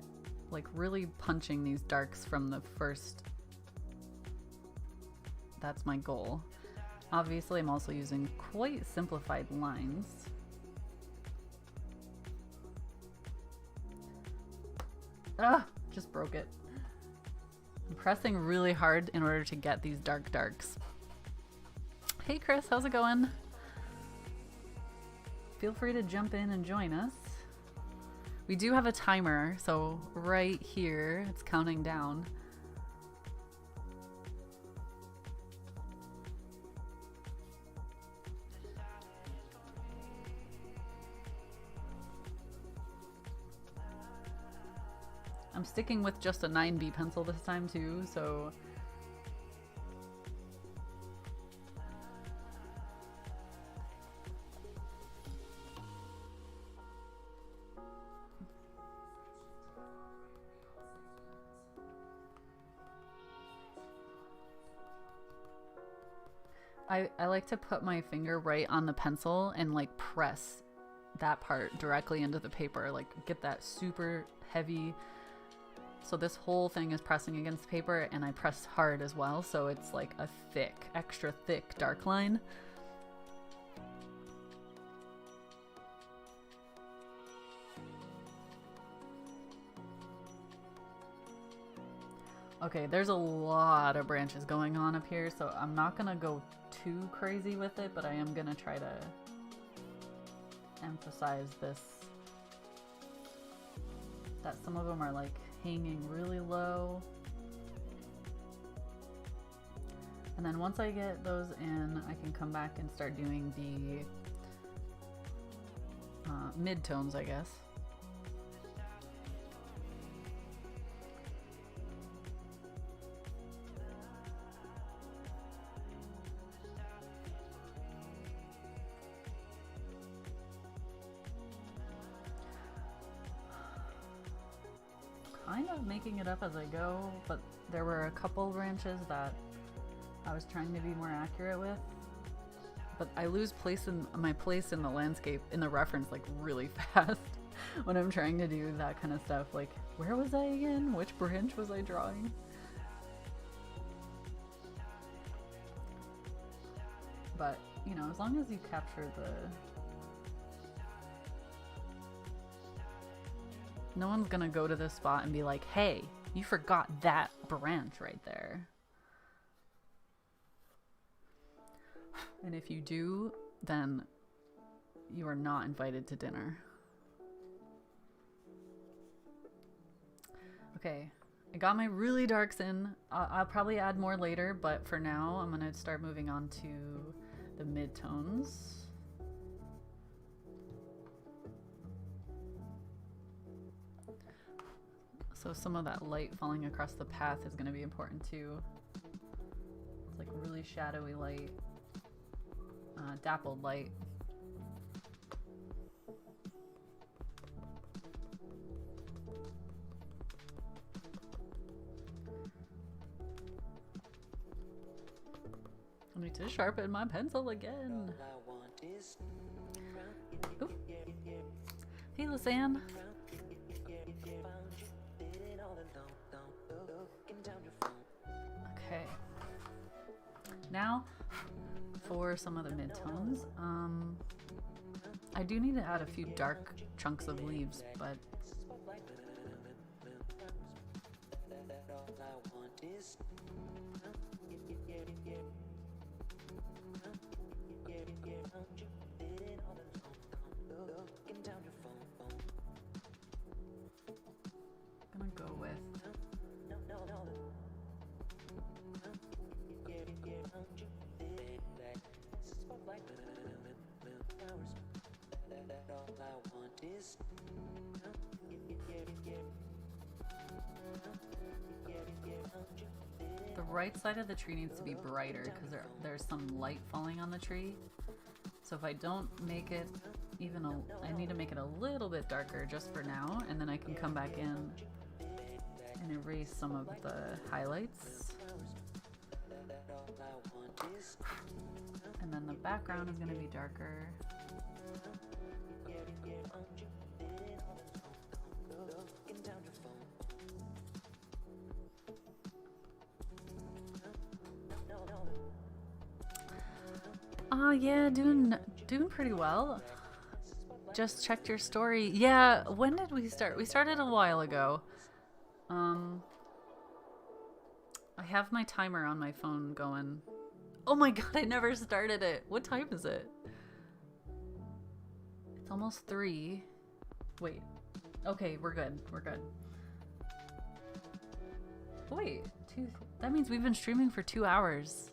like really punching these darks from the first, that's my goal. Obviously, I'm also using quite simplified lines. Ah, just broke it. I'm pressing really hard in order to get these dark darks. Hey Chris, how's it going? Feel free to jump in and join us. We do have a timer, so right here, it's counting down. I'm sticking with just a 9B pencil this time too, so I like to put my finger right on the pencil and like press that part directly into the paper, like get that super heavy. So this whole thing is pressing against the paper, and I press hard as well, so it's like a thick, extra thick dark line. Okay, there's a lot of branches going on up here, so I'm not gonna go too crazy with it, but I am gonna try to emphasize this, that some of them are like hanging really low. And then once I get those in, I can come back and start doing the mid-tones, I guess. Kind of making it up as I go, but there were a couple branches that I was trying to be more accurate with, but I lose my place in the landscape, in the reference, like really fast when I'm trying to do that kind of stuff. Like, where was I again? Which branch was I drawing? But, you know, as long as you capture the... No one's gonna go to this spot and be like, hey, you forgot that branch right there. And if you do, then you are not invited to dinner. Okay, I got my really darks in. I'll probably add more later, but for now, I'm gonna start moving on to the mid-tones. So some of that light falling across the path is going to be important too. It's like really shadowy light, dappled light. to sharpen my pencil again. Ooh. Hey, Lisanne. Okay. Now, for some of the midtones, I do need to add a few dark chunks of leaves, but I'm gonna go with the right side of the tree needs to be brighter because there's some light falling on the tree. So if I don't make it I need to make it a little bit darker just for now, and then I can come back in and erase some of the highlights. And then the background is going to be darker. Yeah, doing pretty well. Just checked your story. Yeah, when did we start? We started a while ago. I have my timer on my phone going. Oh my god, I never started it. What time is it? It's almost 3. Wait. Okay, we're good. We're good. Wait, that means we've been streaming for 2 hours.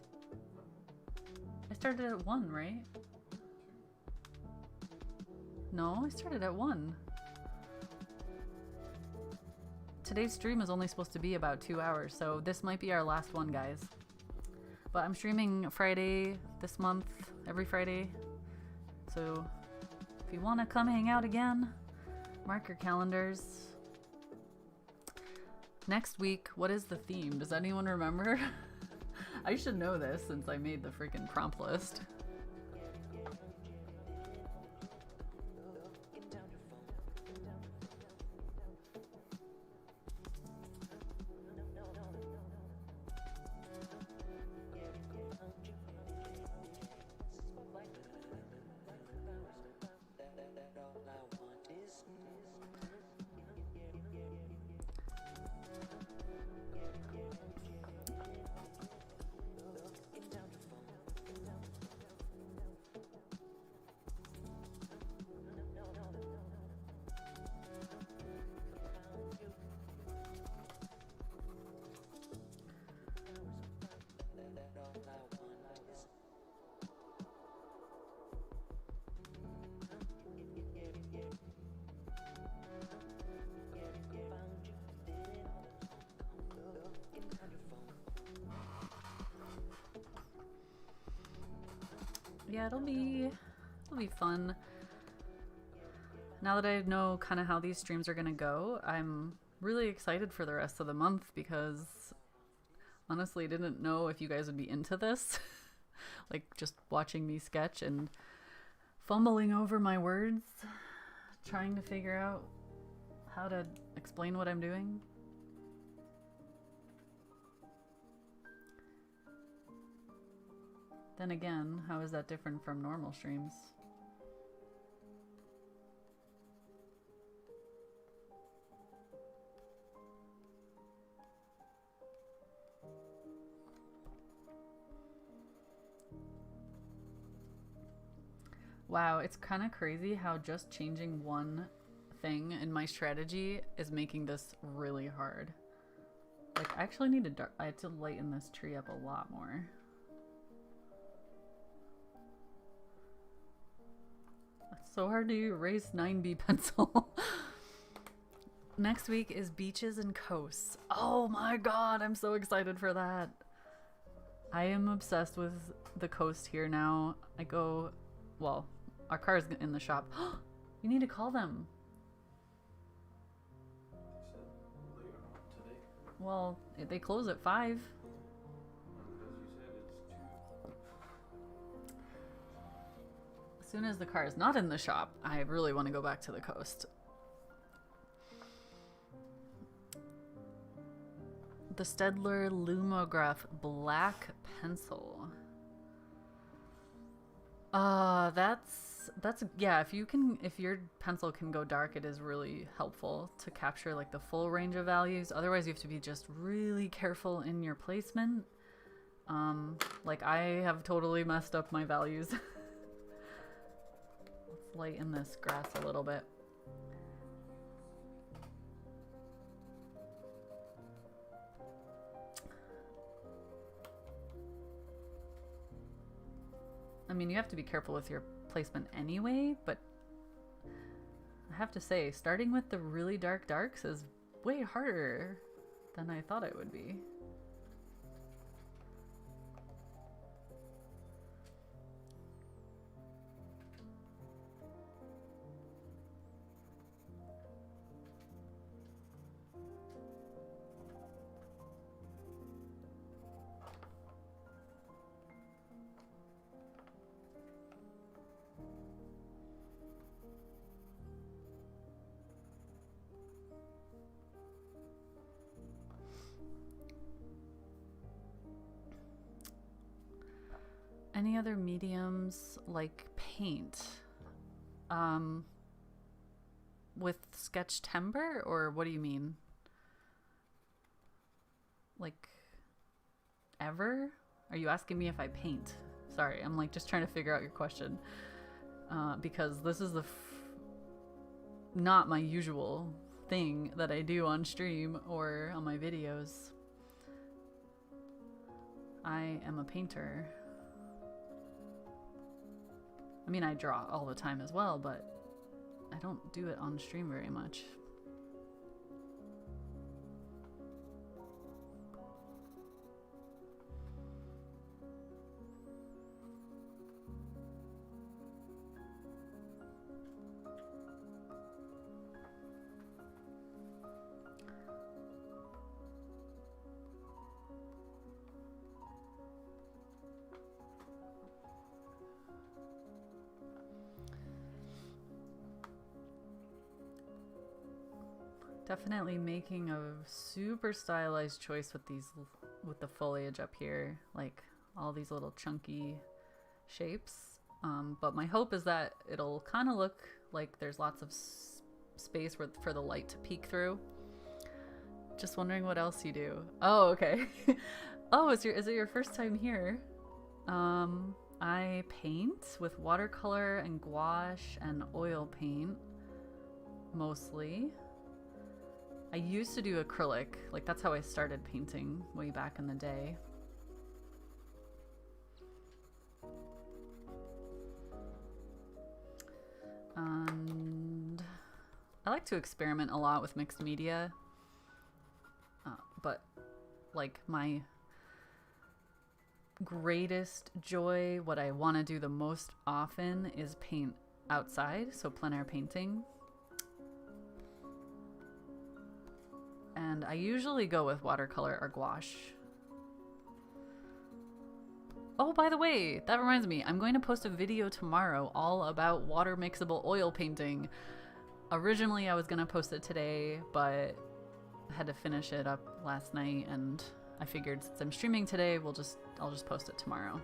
I started at 1, right? No, I started at 1. Today's stream is only supposed to be about 2 hours, so this might be our last one, guys. But I'm streaming Friday this month, every Friday. So if you want to come hang out again, mark your calendars. Next week, what is the theme? Does anyone remember? I should know this since I made the freaking prompt list. Yeah, it'll be fun. Now that I know kind of how these streams are gonna go, I'm really excited for the rest of the month because honestly, I didn't know if you guys would be into this. Like just watching me sketch and fumbling over my words, trying to figure out how to explain what I'm doing. Then again, how is that different from normal streams? Wow, it's kind of crazy how just changing one thing in my strategy is making this really hard. Like, I actually need to I have to lighten this tree up a lot more. It's so hard to erase 9B pencil. Next week is beaches and coasts. Oh my god, I'm so excited for that. I am obsessed with the coast here now. Well, our car's in the shop. You need to call them. They said later on today. Well, they close at 5. Because you said it's 2. soon as the car is not in the shop, I really want to go back to the coast. The Stedler Lumograph Black Pencil. That's yeah, if your pencil can go dark, it is really helpful to capture like the full range of values. Otherwise you have to be just really careful in your placement. Like I have totally messed up my values. Let's lighten this grass a little bit. I mean, you have to be careful with your placement anyway, but I have to say, starting with the really dark darks is way harder than I thought it would be. Any other mediums like paint? With sketch timber, or what do you mean? Like, ever? Are you asking me if I paint? Sorry, I'm like just trying to figure out your question. Because this is not my usual thing that I do on stream or on my videos. I am a painter. I mean, I draw all the time as well, but I don't do it on stream very much. Definitely making a super stylized choice with the foliage up here, like all these little chunky shapes. But my hope is that it'll kind of look like there's lots of space for the light to peek through. Just wondering what else you do. Oh, okay. Oh, is it your first time here? I paint with watercolor and gouache and oil paint, mostly. I used to do acrylic, like that's how I started painting way back in the day. And I like to experiment a lot with mixed media, but like my greatest joy, what I want to do the most often is paint outside, so plein air painting. And I usually go with watercolor or gouache. Oh, by the way, that reminds me, I'm going to post a video tomorrow all about water mixable oil painting. Originally, I was going to post it today, but I had to finish it up last night, and I figured since I'm streaming today, I'll just post it tomorrow.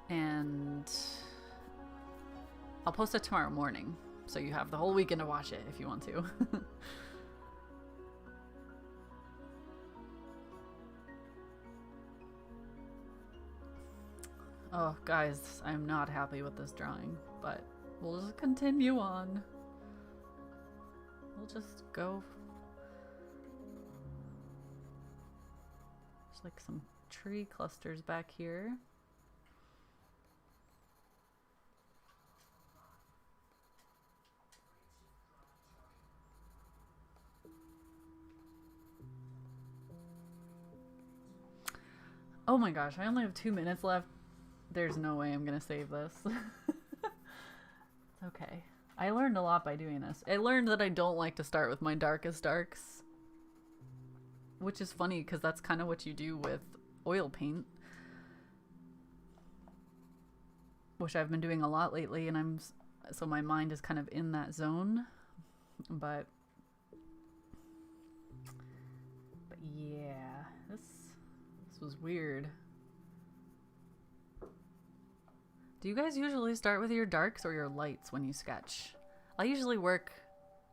And I'll post it tomorrow morning, so you have the whole weekend to watch it if you want to. Oh, guys, I'm not happy with this drawing, but we'll just continue on. We'll just go. There's like some tree clusters back here. Oh my gosh, I only have 2 minutes left. There's no way I'm gonna save this. It's okay. I learned a lot by doing this. I learned that I don't like to start with my darkest darks. which is funny because that's kind of what you do with oil paint, which I've been doing a lot lately, and so my mind is kind of in that zone. But yeah, this was weird. Do you guys usually start with your darks or your lights when you sketch? I usually work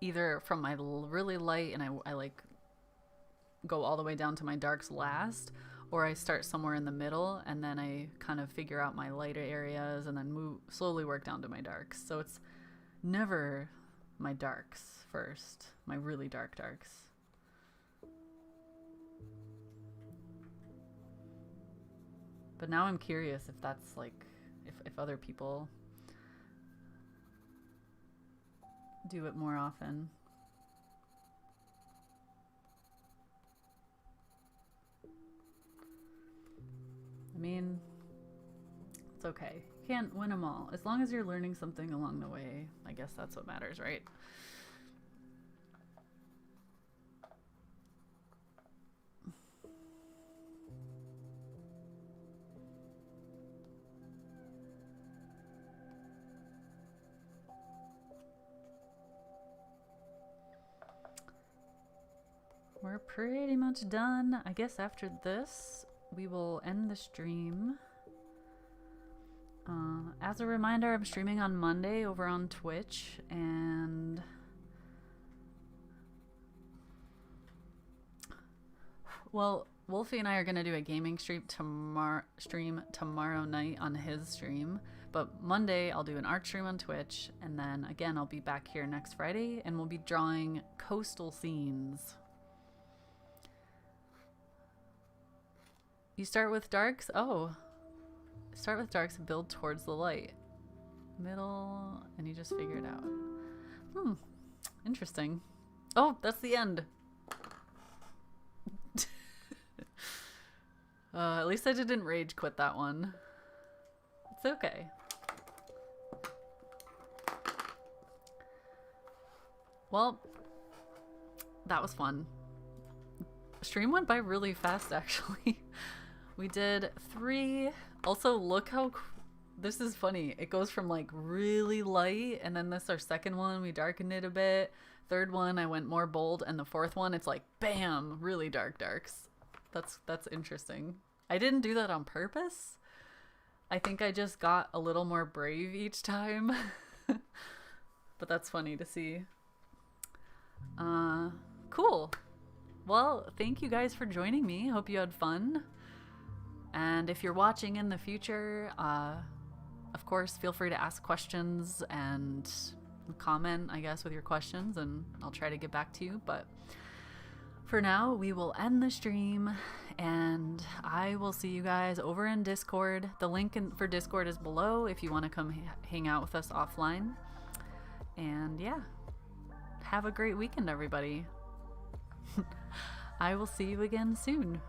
either from my really light and I like go all the way down to my darks last, or I start somewhere in the middle and then I kind of figure out my lighter areas and then slowly work down to my darks. So it's never my darks first, my really dark darks. But now I'm curious if that's like, if other people do it more often. I mean, it's okay. You can't win them all. As long as you're learning something along the way, I guess that's what matters, right? We're pretty much done. I guess after this, we will end the stream. As a reminder, I'm streaming on Monday over on Twitch, and well, Wolfie and I are gonna do a gaming stream tomorrow night on his stream. But Monday I'll do an art stream on Twitch, and then again I'll be back here next Friday, and we'll be drawing coastal scenes. You start with darks? Oh. Start with darks and build towards the light. Middle, and you just figure it out. Interesting. Oh, that's the end. At least I didn't rage quit that one. It's okay. Well, that was fun. Stream went by really fast, actually. We did 3. Also, look how this is funny. It goes from like really light, and then this our second one, we darkened it a bit. Third one, I went more bold, and the fourth one, it's like bam, really dark darks. That's interesting. I didn't do that on purpose. I think I just got a little more brave each time. But that's funny to see. Cool. Well, thank you guys for joining me. Hope you had fun. And if you're watching in the future, of course, feel free to ask questions and comment, I guess, with your questions, and I'll try to get back to you. But for now, we will end the stream, and I will see you guys over in Discord. The link for Discord is below if you want to come hang out with us offline. And yeah, have a great weekend, everybody. I will see you again soon.